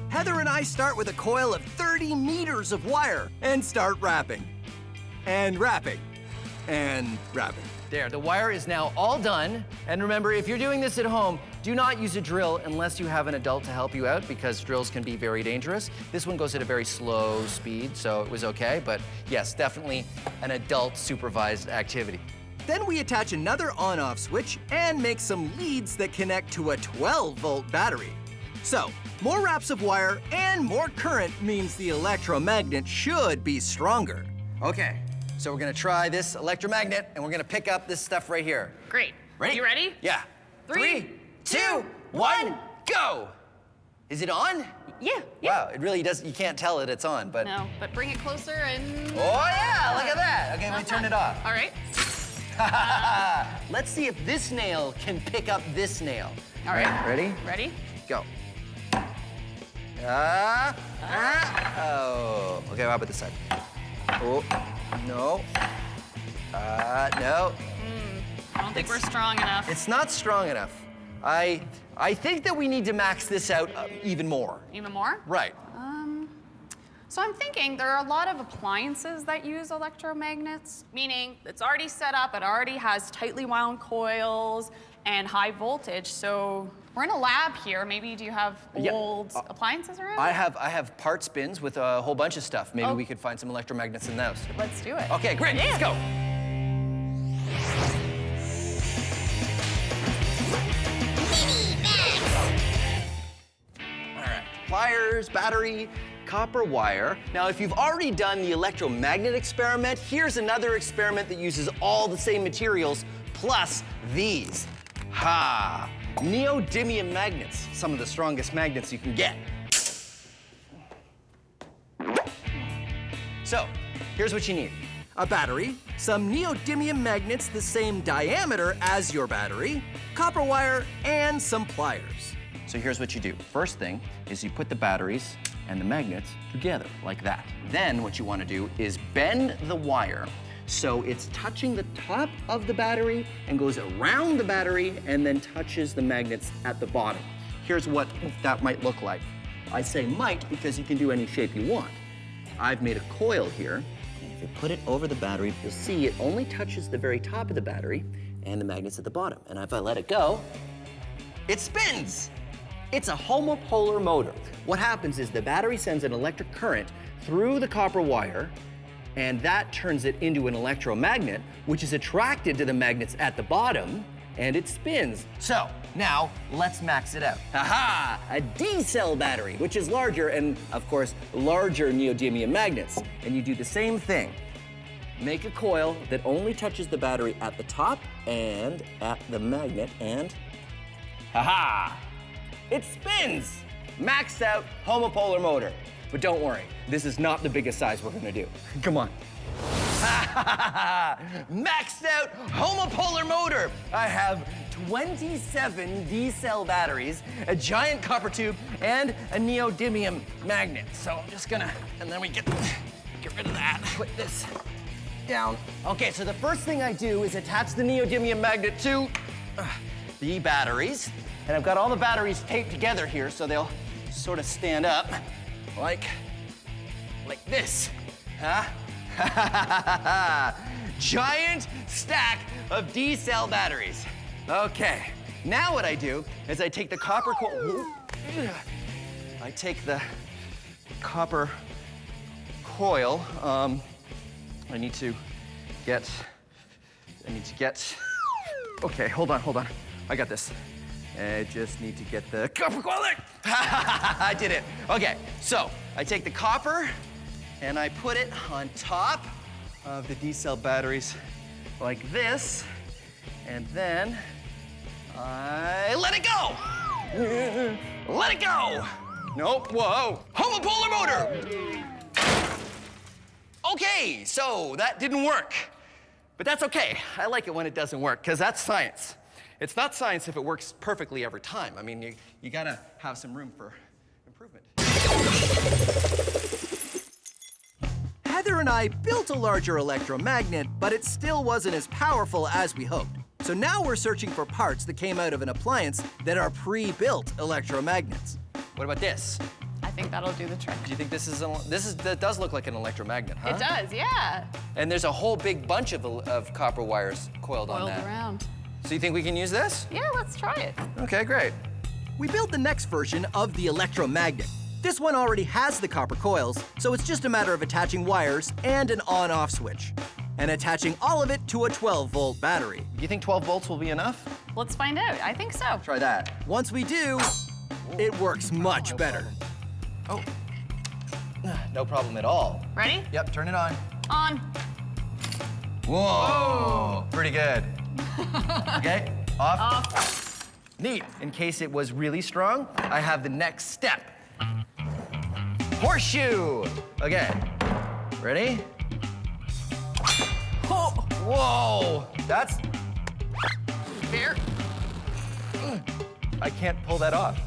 Heather and I start with a coil of 30 meters of wire and start wrapping. And wrapping. And wrapping. There, the wire is now all done. And remember, if you're doing this at home, do not use a drill unless you have an adult to help you out, because drills can be very dangerous. This one goes at a very slow speed, so it was okay. But yes, definitely an adult supervised activity. Then we attach another on-off switch and make some leads that connect to a 12-volt battery. So, more wraps of wire and more current means the electromagnet should be stronger. Okay, so we're gonna try this electromagnet, and we're gonna pick up this stuff right here. Great. Ready? You ready? Yeah. 3, 2, 1, go! Is it on? Yeah. Wow, it really does, you can't tell it's on, but... No, but bring it closer and... Oh yeah, look at that. Okay, we turn it off. All right. Let's see if this nail can pick up this nail. All right. Ready? Ready? Go. Oh. Okay, how about this side? Oh, no. No. I don't think we're strong enough. It's not strong enough. I think that we need to max this out even more. Even more? Right. So I'm thinking there are a lot of appliances that use electromagnets, meaning it's already set up, it already has tightly wound coils and high voltage. So we're in a lab here. Maybe do you have old appliances around? I have parts bins with a whole bunch of stuff. Maybe we could find some electromagnets in those. Let's do it. Okay, great. Let's go. All right, pliers, battery, copper wire. Now, if you've already done the electromagnet experiment, here's another experiment that uses all the same materials plus these. Ha! Neodymium magnets, some of the strongest magnets you can get. So, here's what you need. A battery, some neodymium magnets the same diameter as your battery, copper wire, and some pliers. So here's what you do. First thing is you put the batteries and the magnets together, like that. Then what you want to do is bend the wire so it's touching the top of the battery and goes around the battery and then touches the magnets at the bottom. Here's what that might look like. I say might because you can do any shape you want. I've made a coil here, and if you put it over the battery, you'll see it only touches the very top of the battery and the magnets at the bottom. And if I let it go, it spins. It's a homopolar motor. What happens is the battery sends an electric current through the copper wire, and that turns it into an electromagnet, which is attracted to the magnets at the bottom, and it spins. So now let's max it out. Aha! A D-cell battery, which is larger and, of course, larger neodymium magnets. And you do the same thing. Make a coil that only touches the battery at the top and at the magnet, and ha-ha! It spins! Maxed out homopolar motor. But don't worry, this is not the biggest size we're gonna do. Come on. Maxed out homopolar motor. I have 27 D-cell batteries, a giant copper tube, and a neodymium magnet. So I'm just gonna, and then we get rid of that. Put this down. Okay, so the first thing I do is attach the neodymium magnet to the batteries. And I've got all the batteries taped together here so they'll sort of stand up like this. Huh? Giant stack of D-cell batteries. Okay, now what I do is I take the copper coil. I take the copper coil. I need to get. Okay, hold on. I got this. I just need to get the copper coil there. I did it. Okay, so I take the copper and I put it on top of the D-cell batteries like this, and then I let it go. Let it go. Nope, whoa. Homopolar motor. Okay, so that didn't work. But that's okay. I like it when it doesn't work, because that's science. It's not science if it works perfectly every time. I mean, you gotta have some room for improvement. Heather and I built a larger electromagnet, but it still wasn't as powerful as we hoped. So now we're searching for parts that came out of an appliance that are pre-built electromagnets. What about this? I think that'll do the trick. Do you think that does look like an electromagnet, huh? It does, yeah. And there's a whole big bunch of copper wires coiled on Boiled that. around. So you think we can use this? Yeah, let's try it. Okay, great. We built the next version of the electromagnet. This one already has the copper coils, so it's just a matter of attaching wires and an on-off switch, and attaching all of it to a 12-volt battery. Do you think 12 volts will be enough? Let's find out. I think so. Try that. Once we do, it works much better. Oh, no problem at all. Ready? Yep, turn it on. On. Whoa, pretty good. Okay, off. Off. Neat. In case it was really strong, I have the next step. Horseshoe. Okay, ready? Oh, whoa, that's, Here. I can't pull that off.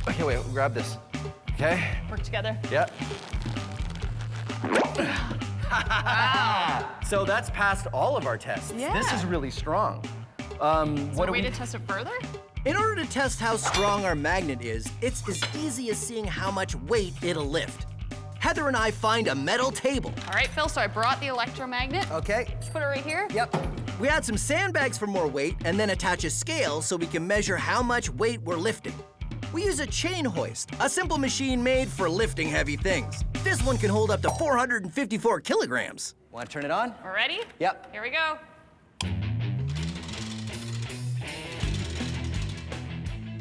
Okay, wait, grab this. Okay, Work together. yep. So that's passed all of our tests. Yeah. This is really strong. Is What there do a way we... to test it further? In order to test how strong our magnet is, it's as easy as seeing how much weight it'll lift. Heather and I find a metal table. All right, Phil, so I brought the electromagnet. Okay. Just put it right here. Yep. We add some sandbags for more weight and then attach a scale so we can measure how much weight we're lifting. We use a chain hoist, a simple machine made for lifting heavy things. This one can hold up to 454 kilograms. Want to turn it on? We're ready? Yep. Here we go.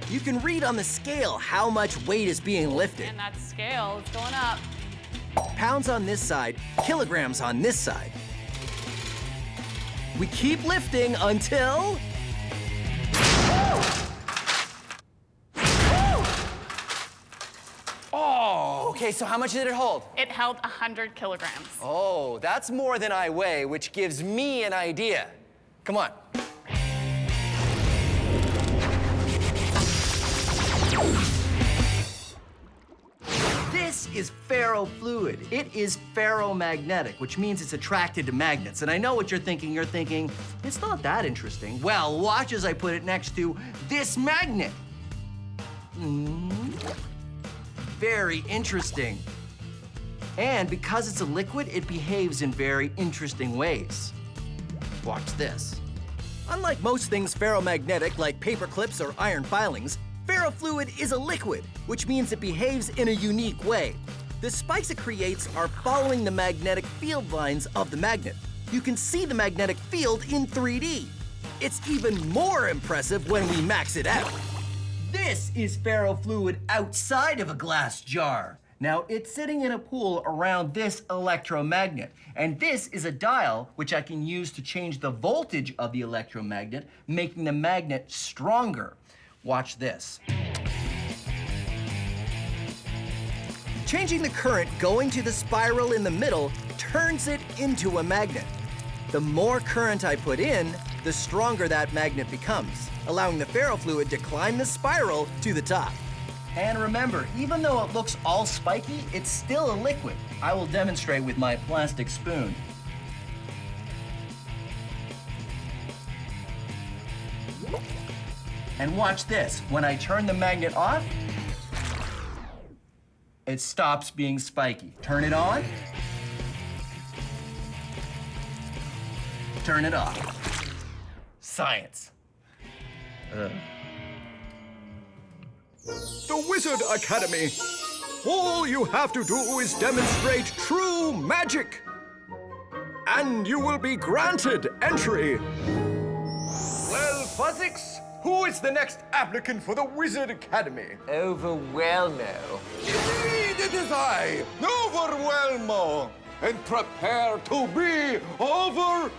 You can read on the scale how much weight is being lifted. And that scale is going up. Pounds on this side, kilograms on this side. We keep lifting until... Oh, okay, so how much did it hold? It held 100 kilograms. Oh, that's more than I weigh, which gives me an idea. Come on. This is ferrofluid. It is ferromagnetic, which means it's attracted to magnets. And I know what you're thinking. You're thinking, it's not that interesting. Well, watch as I put it next to this magnet. Very interesting. And because it's a liquid, it behaves in very interesting ways. Watch this. Unlike most things ferromagnetic, like paper clips or iron filings, ferrofluid is a liquid, which means it behaves in a unique way. The spikes it creates are following the magnetic field lines of the magnet. You can see the magnetic field in 3D. It's even more impressive when we max it out. This is ferrofluid outside of a glass jar. Now, it's sitting in a pool around this electromagnet. And this is a dial which I can use to change the voltage of the electromagnet, making the magnet stronger. Watch this. Changing the current going to the spiral in the middle turns it into a magnet. The more current I put in, the stronger that magnet becomes, allowing the ferrofluid to climb the spiral to the top. And remember, even though it looks all spiky, it's still a liquid. I will demonstrate with my plastic spoon. And watch this. When I turn the magnet off, it stops being spiky. Turn it on. Turn it off. Science. The Wizard Academy. All you have to do is demonstrate true magic. And you will be granted entry. Well, Fuzzix, who is the next applicant for the Wizard Academy? Overwhelmo. Indeed, it is I, Overwhelmo. and prepare to be overwhelmed.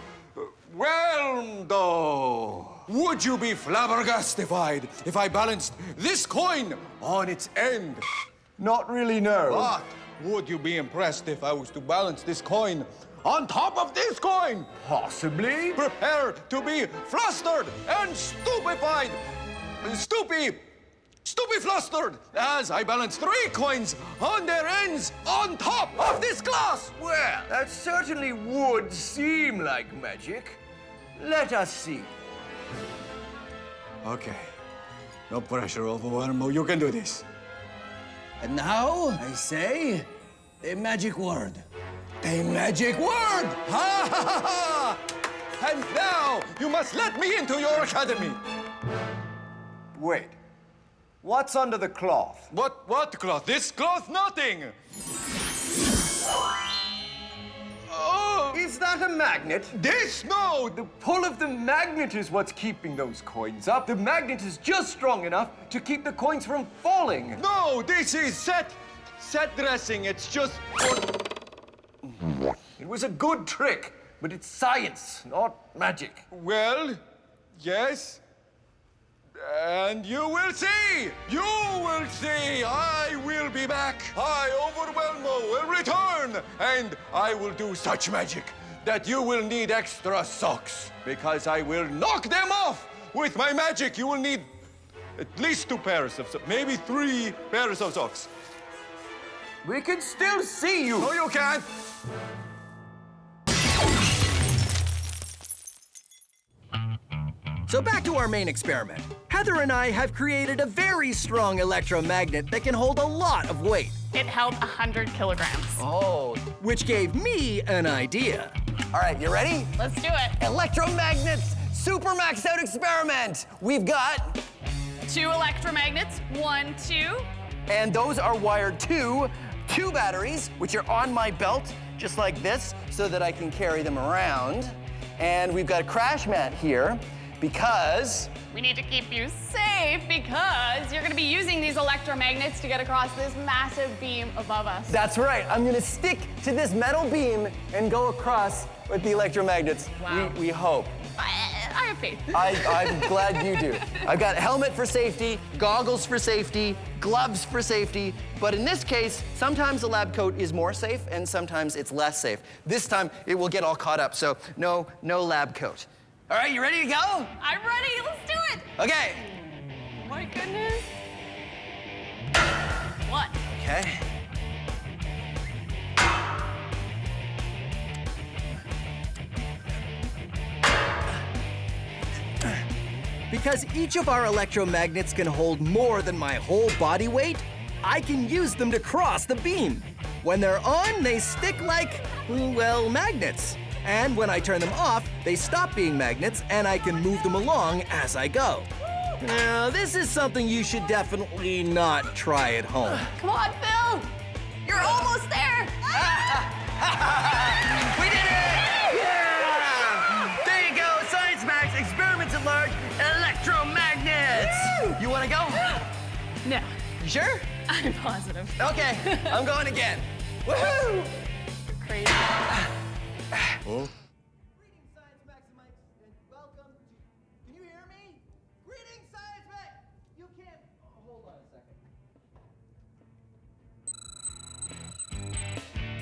Would you be flabbergastified if I balanced this coin on its end? Not really, no. But would you be impressed if I was to balance this coin on top of this coin? Possibly. Prepare to be flustered and stupefied. Stupeflustered as I balance 3 coins on their ends on top of this glass. Well, that certainly would seem like magic. Let us see. Okay. No pressure, Overwhelmo. You can do this. And now, I say, a magic word. A magic word! Ha ha ha ha! And now you must let me into your academy. Wait. What's under the cloth? What cloth? This cloth? Nothing! Oh! Is that a magnet? This? No! The pull of the magnet is what's keeping those coins up. The magnet is just strong enough to keep the coins from falling. No! This is set dressing. It's just... It was a good trick, but it's science, not magic. Well, yes. And you will see! You will see! I will be back! I, Overwhelmo, will return! And I will do such magic that you will need extra socks. Because I will knock them off with my magic. You will need at least 2 pairs of socks, maybe 3 pairs of socks. We can still see you. No, you can't! So back to our main experiment. Heather and I have created a very strong electromagnet that can hold a lot of weight, It held 100 kilograms. Oh, which gave me an idea. All right, you ready? Let's do it. Electromagnets super maxed out experiment. We've got, 2 electromagnets, 1, 2. and those are wired to 2 batteries, which are on my belt, just like this, so that I can carry them around. And we've got a crash mat here because We need to keep you safe because you're gonna be using these electromagnets to get across this massive beam above us. that's right. I'm gonna stick to this metal beam and go across with the electromagnets. Wow. We hope. I have faith. I'm glad you do. I've got helmet for safety, goggles for safety, gloves for safety, but in this case, sometimes the lab coat is more safe and sometimes it's less safe. This time, it will get all caught up, so no lab coat. All right, you ready to go? I'm ready. Let's do it. Okay. My goodness. 1. Okay. Because each of our electromagnets can hold more than my whole body weight, I can use them to cross the beam. When they're on, they stick like, well, magnets. And when I turn them off, they stop being magnets and I can move them along as I go. Now, this is something you should definitely not try at home. Come on, Phil. You're almost there. We did it! Yeah! There you go, Science Max, experiments at large, electromagnets. You wanna go? No, You sure? I'm positive. Okay, I'm going again. Woohoo! Crazy. Oh? Greetings, Science Maximites, and welcome to... Can you hear me? Greetings, Science Max! You can't... hold on a second.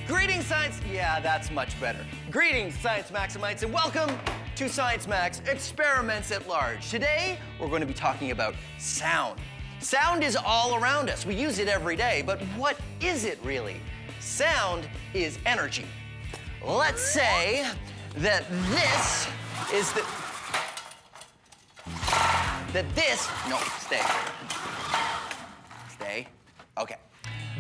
Greetings, Science... Yeah, that's much better. Greetings, Science Maximites, and welcome to Science Max Experiments at Large. Today, we're going to be talking about sound. Sound is all around us. We use it every day, but what is it really? Sound is energy. Let's say that this is the... No, stay. Stay. Okay.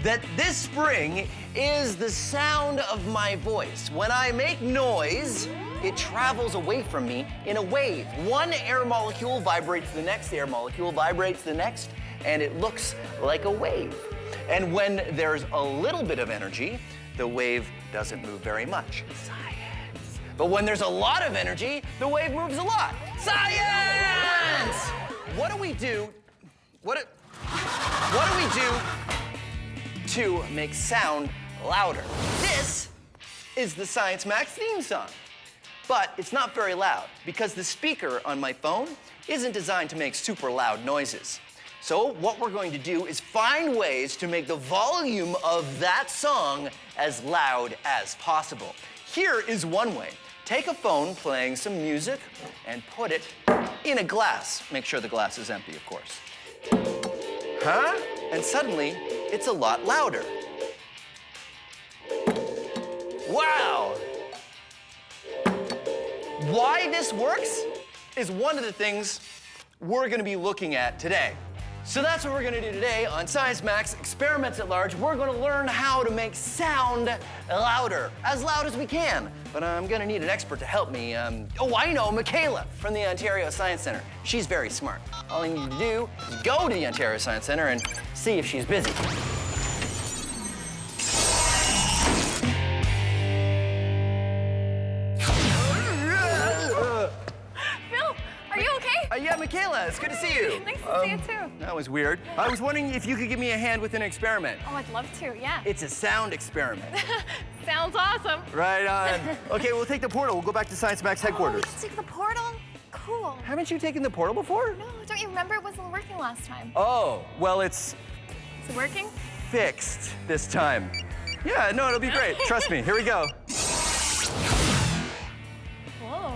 That this spring is the sound of my voice. When I make noise, it travels away from me in a wave. One air molecule vibrates the next air molecule, vibrates the next, and it looks like a wave. And when there's a little bit of energy, the wave doesn't move very much. Science. But when there's a lot of energy, the wave moves a lot. Science! What do we do? What do we do to make sound louder? This is the Science Max theme song. But it's not very loud because the speaker on my phone isn't designed to make super loud noises. So what we're going to do is find ways to make the volume of that song as loud as possible. Here is one way. Take a phone playing some music and put it in a glass. Make sure the glass is empty, of course. Huh? And suddenly, it's a lot louder. Wow! Why this works is one of the things we're gonna be looking at today. So that's what we're gonna do today on Science Max Experiments at Large. We're gonna learn how to make sound louder, as loud as we can. But I'm gonna need an expert to help me. Oh, I know, Michaela from the Ontario Science Centre. She's very smart. All I need to do is go to the Ontario Science Centre and see if she's busy. Are you okay? Yeah, Michaela, it's good to see you. Nice to see you too. That was weird. I was wondering if you could give me a hand with an experiment. Oh, I'd love to, yeah. It's a sound experiment. Sounds awesome. Right on. Okay, we'll take the portal. We'll go back to Science Max headquarters. Oh, we can take the portal? Cool. Haven't you taken the portal before? No, don't you remember it wasn't working last time? Oh, well, it's Is it working? fixed this time. Yeah, no, it'll be great. Trust me. Here we go. Whoa.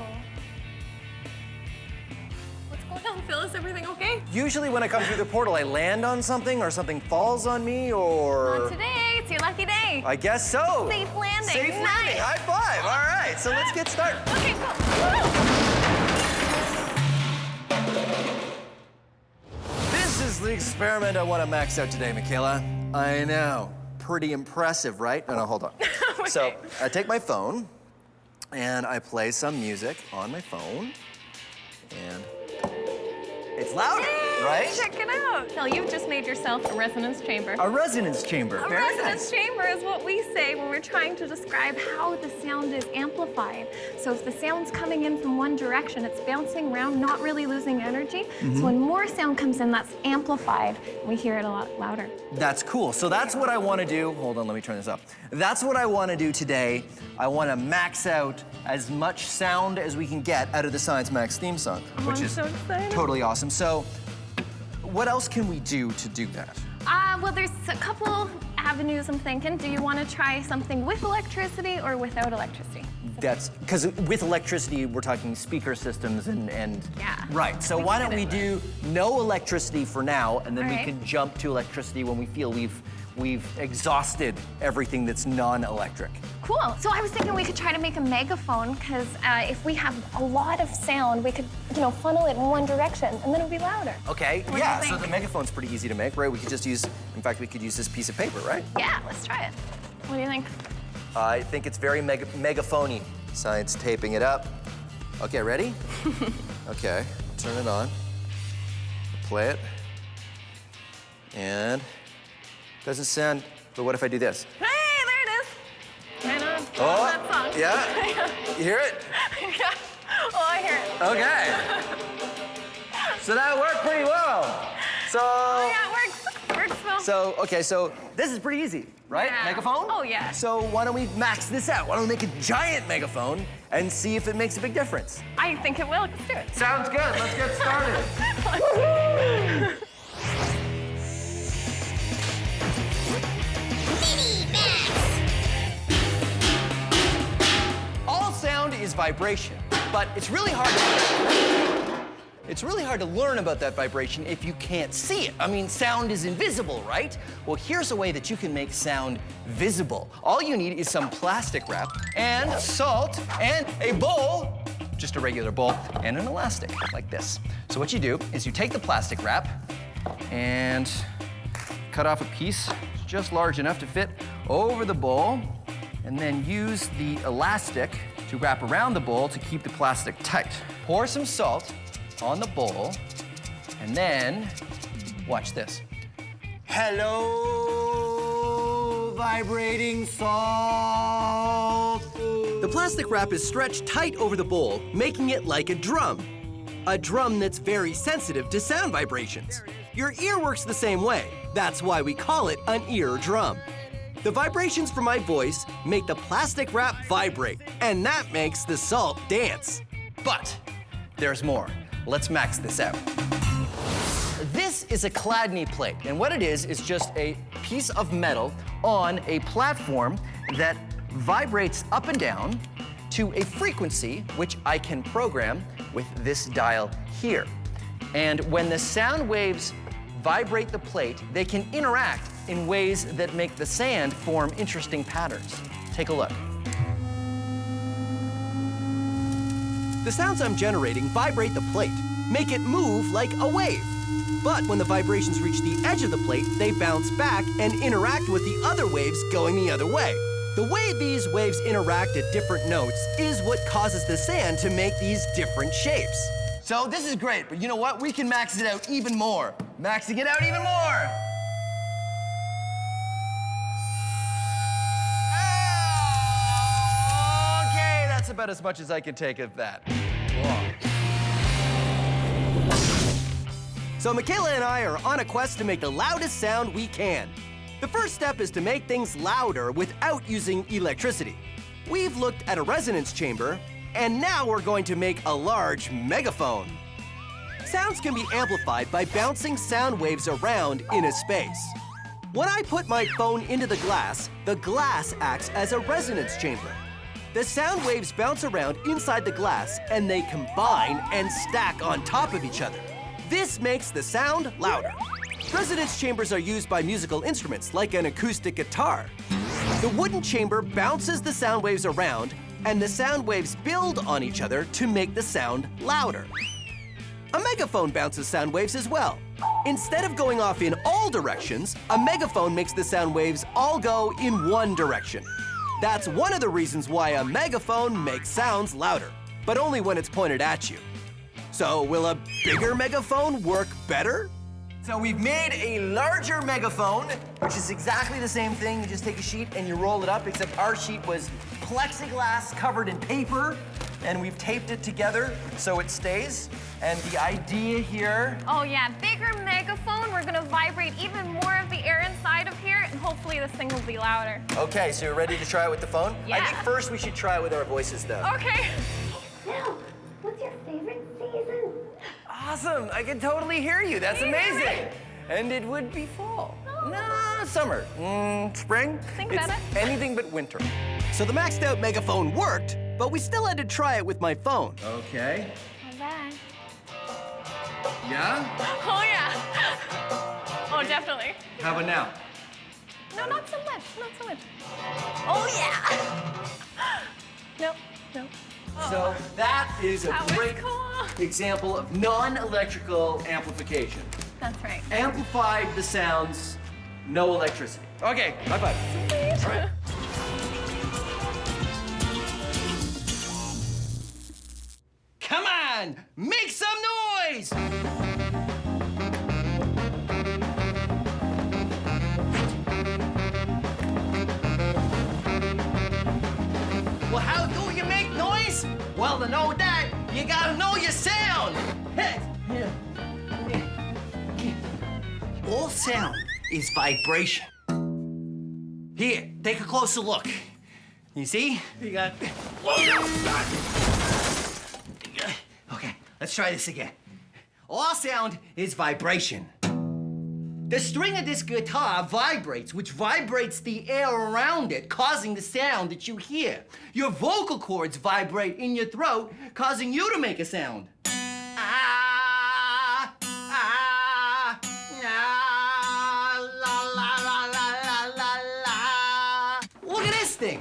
What's going on, Phil? Is everything okay? Usually when I come through the portal, I land on something or something falls on me or... Not today. It's your lucky day. I guess so. Safe landing. Safe landing. Nice. High five. All right, so let's get started. Okay, cool. This is the experiment I want to max out today, Michaela. I know. Pretty impressive, right? No, hold on. Okay. So I take my phone and I play some music on my phone and it's louder, right? Check it out. Phil, you've just made yourself a resonance chamber. A resonance chamber. A Very resonance nice. chamber is what we say when we're trying to describe how the sound is amplified. So if the sound's coming in from one direction, it's bouncing around, not really losing energy. So when more sound comes in, that's amplified. We hear it a lot louder. That's cool. So that's what I want to do. Hold on, let me turn this up. That's what I want to do today. I want to max out as much sound as we can get out of the Science Max theme song, which I'm is so excited. totally awesome. So what else can we do to do that? Well, there's a couple avenues I'm thinking. Do you want to try something with electricity or without electricity? That's because with electricity, we're talking speaker systems and Yeah. Right. So We why can don't get we into do no electricity for now, and then All we right. can jump to electricity when we feel we've exhausted everything that's non-electric. Cool. So I was thinking we could try to make a megaphone because if we have a lot of sound, we could, funnel it in one direction and then it would be louder. Okay. What do Yeah. you So think? the megaphone's pretty easy to make, right? We could just use. In fact, we could use this piece of paper, right? Yeah, let's try it. What do you think? I think it's very megaphony. Science taping it up. Okay, ready? Okay, turn it on. Play it. And doesn't sound, but what if I do this? Hey, there it is. Right on. Oh, That song. yeah? You hear it? Yeah. Oh, I hear it. Okay. So that worked pretty well. So, Oh, yeah, it works. Works, Phil. so this is pretty easy, right? Yeah. Megaphone? Oh, yeah. So why don't we max this out? Why don't we make a giant megaphone and see if it makes a big difference? I think it will. Let's do it. Sounds good. Let's get started. All sound is vibration, but it's really hard to learn about that vibration if you can't see it. I mean, sound is invisible, right? Well, here's a way that you can make sound visible. All you need is some plastic wrap and salt and a bowl, just a regular bowl, and an elastic like this. So what you do is you take the plastic wrap and cut off a piece just large enough to fit over the bowl, and then use the elastic to wrap around the bowl to keep the plastic tight. Pour some salt on the bowl, and then watch this. Hello, vibrating salt. The plastic wrap is stretched tight over the bowl, making it like a drum. A drum that's very sensitive to sound vibrations. Your ear works the same way. That's why we call it an ear drum. The vibrations from my voice make the plastic wrap vibrate, and that makes the salt dance. But there's more. Let's max this out. This is a Chladni plate, and what it is just a piece of metal on a platform that vibrates up and down to a frequency which I can program with this dial here. And when the sound waves vibrate the plate, they can interact in ways that make the sand form interesting patterns. Take a look. The sounds I'm generating vibrate the plate, make it move like a wave. But when the vibrations reach the edge of the plate, they bounce back and interact with the other waves going the other way. The way these waves interact at different notes is what causes the sand to make these different shapes. So this is great, but you know what? We can max it out even more. Maxing it out even more. Okay, that's about as much as I can take of that. Whoa. So Michaela and I are on a quest to make the loudest sound we can. The first step is to make things louder without using electricity. We've looked at a resonance chamber, and now we're going to make a large megaphone. Sounds can be amplified by bouncing sound waves around in a space. When I put my phone into the glass acts as a resonance chamber. The sound waves bounce around inside the glass, and they combine and stack on top of each other. This makes the sound louder. Resonance chambers are used by musical instruments like an acoustic guitar. The wooden chamber bounces the sound waves around, and the sound waves build on each other to make the sound louder. A megaphone bounces sound waves as well. Instead of going off in all directions, a megaphone makes the sound waves all go in one direction. That's one of the reasons why a megaphone makes sounds louder, but only when it's pointed at you. So will a bigger megaphone work better? So we've made a larger megaphone, which is exactly the same thing. You just take a sheet and you roll it up, except our sheet was plexiglass covered in paper, and we've taped it together so it stays. And the idea here... Oh yeah, bigger megaphone. We're gonna vibrate even more of the air inside of here, and hopefully this thing will be louder. Okay, so you're ready to try it with the phone? Yeah. I think first we should try it with our voices, though. Okay. Now, what's your favorite season? Awesome, I can totally hear you. That's amazing. And it would be fall. No, summer. Spring? Think it's about it. anything but winter. So the maxed out megaphone worked, but we still had to try it with my phone. Okay. Not bad. Yeah? Oh yeah. Oh, definitely. How about now? No, not so much. Not so much. Oh yeah. Nope. Nope. So that is a That was great cool. example of non-electrical amplification. That's right. Amplified the sounds, no electricity. Okay, high five. All right. Come on, make some noise! Well, how do you make noise? Well, to know that, you gotta know your sound. All sound is vibration. Here, take a closer look. You see? You got... Okay, let's try this again. All sound is vibration. The string of this guitar vibrates, which vibrates the air around it, causing the sound that you hear. Your vocal cords vibrate in your throat, causing you to make a sound. Ah, ah, ah, la, la, la, la, la, la. Look at this thing.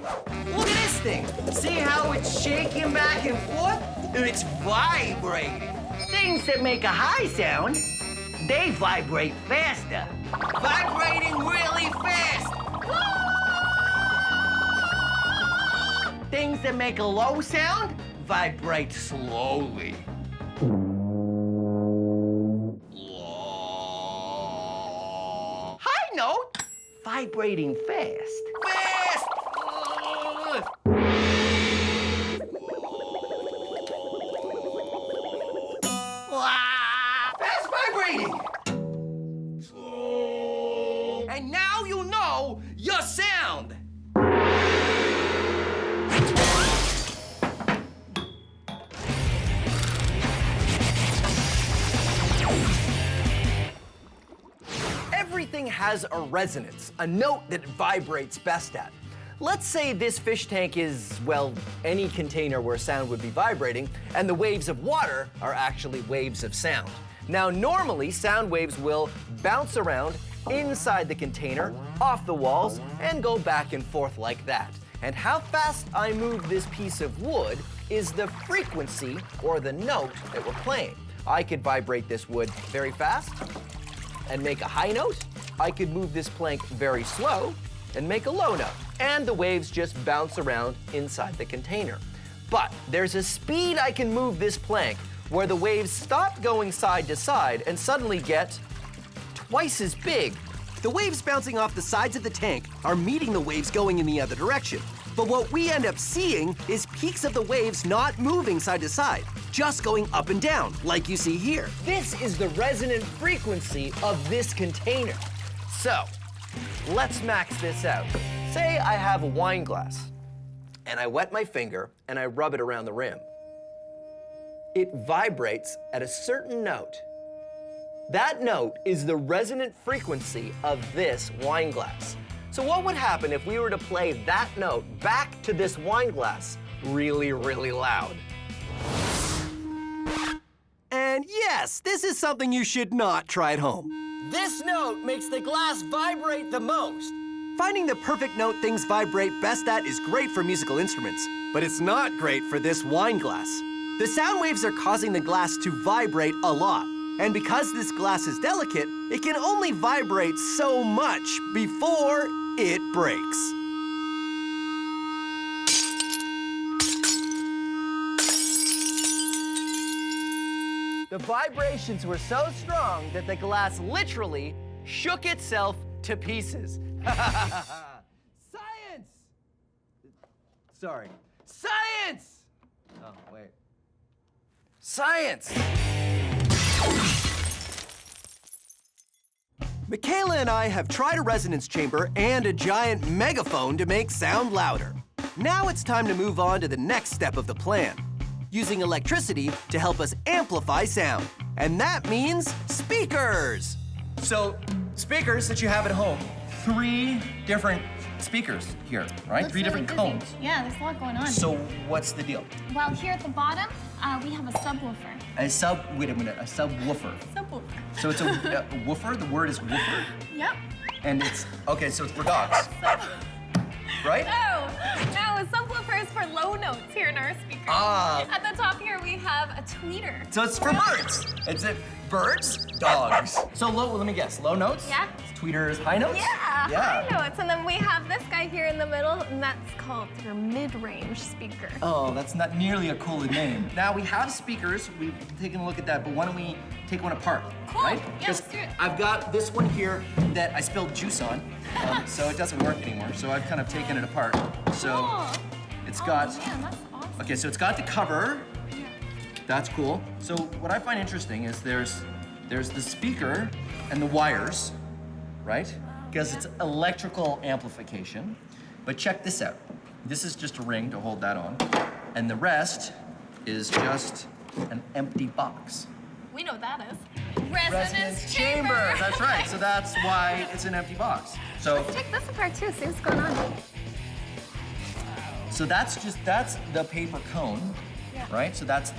Look at this thing. See how it's shaking back and forth? It's vibrating. Things that make a high sound, they vibrate faster. Vibrating really fast. Things that make a low sound, vibrate slowly. High note, vibrating fast. Fast! Fast vibrating. And now you know your sound. Everything has a resonance, a note that it vibrates best at. Let's say this fish tank is, well, any container where sound would be vibrating, and the waves of water are actually waves of sound. Now, normally, sound waves will bounce around inside the container, off the walls, and go back and forth like that. And how fast I move this piece of wood is the frequency, or the note, that we're playing. I could vibrate this wood very fast and make a high note. I could move this plank very slow and make a low note. And the waves just bounce around inside the container. But there's a speed I can move this plank where the waves stop going side to side and suddenly get twice as big. The waves bouncing off the sides of the tank are meeting the waves going in the other direction. But what we end up seeing is peaks of the waves not moving side to side, just going up and down, like you see here. This is the resonant frequency of this container. So, let's max this out. Say I have a wine glass, and I wet my finger, and I rub it around the rim. It vibrates at a certain note. That note is the resonant frequency of this wine glass. So what would happen if we were to play that note back to this wine glass really, really loud? And yes, this is something you should not try at home. This note makes the glass vibrate the most. Finding the perfect note things vibrate best at is great for musical instruments, but it's not great for this wine glass. The sound waves are causing the glass to vibrate a lot. And because this glass is delicate, it can only vibrate so much before it breaks. The vibrations were so strong that the glass literally shook itself to pieces. Science! Sorry. Science! Oh, wait. Science! Michaela and I have tried a resonance chamber and a giant megaphone to make sound louder. Now it's time to move on to the next step of the plan, using electricity to help us amplify sound. And that means speakers! So, speakers that you have at home, 3 different speakers here, right? Looks 3 different really busy. cones. Yeah, there's a lot going on. So, what's the deal? Well, here at the bottom, we have a subwoofer. Wait a minute, a subwoofer. Subwoofer. So it's a woofer? The word is woofer? Yep. And it's, okay, so it's for dogs. Right? No, a subwoofer is for low notes here in our speaker. Ah. At the top here, we have a tweeter. So it's for birds. It's birds, dogs. So let me guess, low notes? Yeah. Tweeters, high notes? Yeah, high notes. And then we have this guy here in the middle, and that's called your mid-range speaker. Oh, that's not nearly a cool name. Now we have speakers, we've taken a look at that, but why don't we take one apart, Cool. right? Yeah, let's do it. I've got this one here that I spilled juice on, so it doesn't work anymore. So I've kind of taken it apart. So Cool. it's got, Man, that's awesome. okay, so it's got the cover. That's cool. So what I find interesting is there's the speaker and the wires, right? Because it's electrical amplification. But check this out. This is just a ring to hold that on. And the rest is just an empty box. We know what that is. Resonance chamber. That's right. So that's why it's an empty box. So Let's take this apart too, see what's going on. So that's the paper cone, right? So that's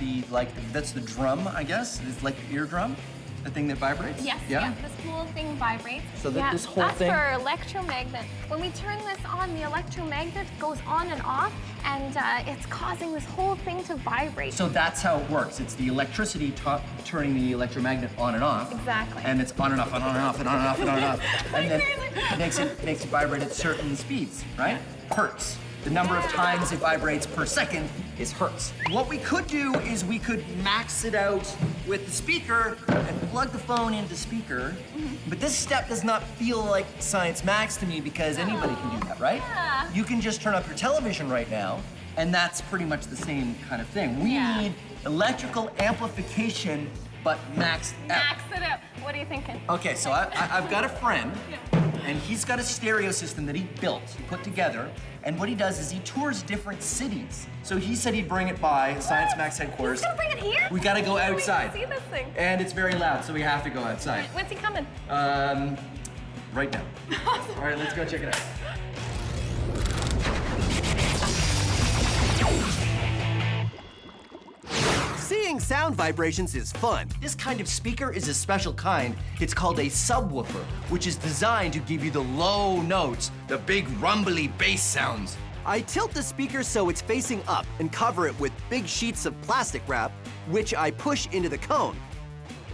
that's the drum, I guess. It's like the eardrum, the thing that vibrates. Yes, yeah, this whole thing vibrates. So this whole thing. That's for electromagnet. When we turn this on, the electromagnet goes on and off, and it's causing this whole thing to vibrate. So that's how it works. It's the electricity turning the electromagnet on and off. Exactly. And it's on and off and on and off and on and off and on and off. And then it makes it vibrate at certain speeds, right? Hertz. The number of times it vibrates per second is hertz. What we could do is we could max it out with the speaker and plug the phone into speaker. But this step does not feel like Science Max to me because anybody can do that, right? Yeah. You can just turn up your television right now, and that's pretty much the same kind of thing. We need electrical amplification, but maxed out. Max it up. What are you thinking? Okay, so I've got a friend, And he's got a stereo system that he built, he put together. And what he does is he tours different cities. So he said he'd bring it by Science Max headquarters. He's gonna bring it here? We gotta go outside. We can see this thing. And it's very loud, so we have to go outside. When's he coming? Right now. All right, let's go check it out. Seeing sound vibrations is fun. This kind of speaker is a special kind. It's called a subwoofer, which is designed to give you the low notes, the big rumbly bass sounds. I tilt the speaker so it's facing up and cover it with big sheets of plastic wrap, which I push into the cone.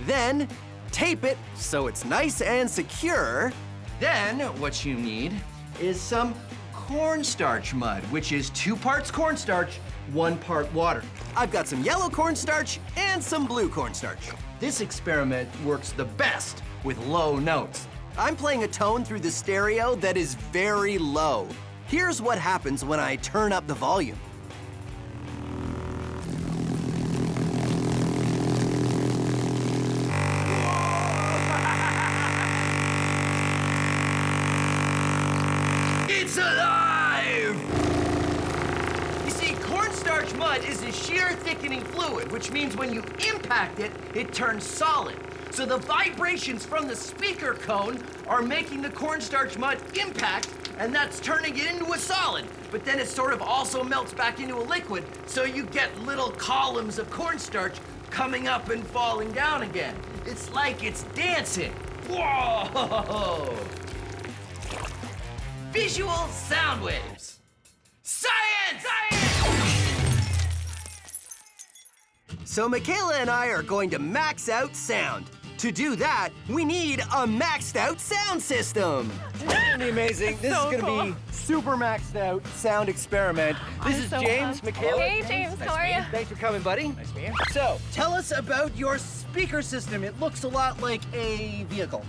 Then, tape it so it's nice and secure. Then, what you need is some cornstarch mud, which is 2 parts cornstarch, 1 part water. I've got some yellow cornstarch and some blue cornstarch. This experiment works the best with low notes. I'm playing a tone through the stereo that is very low. Here's what happens when I turn up the volume. It's alive! You see, cornstarch mud is a shear thickening fluid, which means when you impact it, it turns solid. So the vibrations from the speaker cone are making the cornstarch mud impact, and that's turning it into a solid. But then it sort of also melts back into a liquid, so you get little columns of cornstarch coming up and falling down again. It's like it's dancing. Whoa! Visual sound waves. Science! So Michaela and I are going to max out sound. To do that, we need a maxed out sound system. It's gonna be amazing. This is gonna be super maxed out sound experiment. This is James, Michaela. Hey, James, how are you? Thanks for coming, buddy. Nice to meet you. So, tell us about your speaker system. It looks a lot like a vehicle.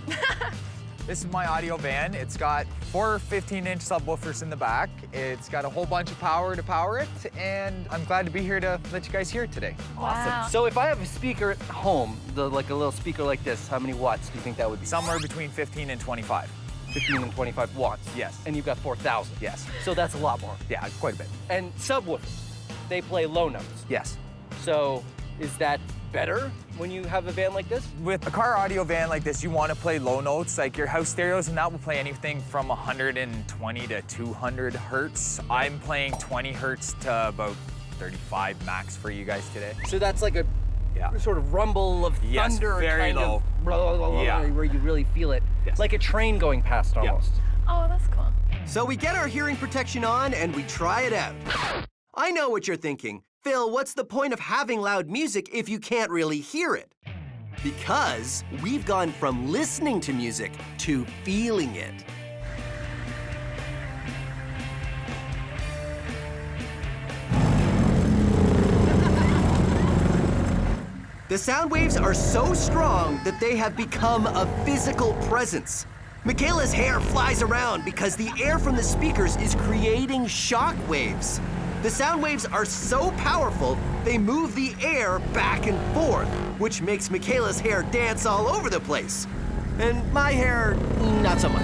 This is my audio van. It's got 4 15-inch subwoofers in the back. It's got a whole bunch of power to power it, and I'm glad to be here to let you guys hear it today. Wow. So if I have a speaker at home, like a little speaker like this, how many watts do you think that would be? Somewhere between 15 and 25. 15 and 25 watts. Yes. And you've got 4,000. Yes. So that's a lot more. Yeah, quite a bit. And subwoofers, they play low notes. Yes. So is that better when you have a van like this? With a car audio van like this, you want to play low notes, like your house stereos, and that will play anything from 120 to 200 hertz. I'm playing 20 hertz to about 35 max for you guys today. So that's like a sort of rumble of thunder, very kind low. of blah, blah, blah, blah, where you really feel it. Yes. Like a train going past almost. Oh, that's cool. So we get our hearing protection on and we try it out. I know what you're thinking. Phil, what's the point of having loud music if you can't really hear it? Because we've gone from listening to music to feeling it. The sound waves are so strong that they have become a physical presence. Michaela's hair flies around because the air from the speakers is creating shock waves. The sound waves are so powerful, they move the air back and forth, which makes Michaela's hair dance all over the place. And my hair, not so much.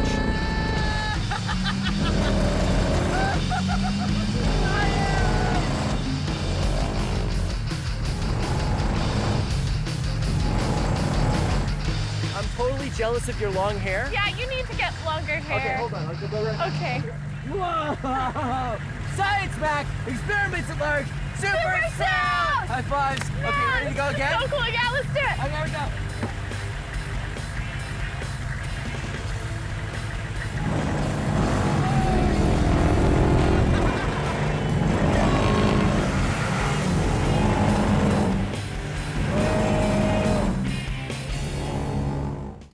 I'm totally jealous of your long hair. Yeah, you need to get longer hair. Okay, hold on. I'll go right Okay. Whoa! Science Mac! Experiments at large! Super sound! High fives. Yeah, Okay, ready to go again? So cool. Yeah, let's do it. Okay, here we go.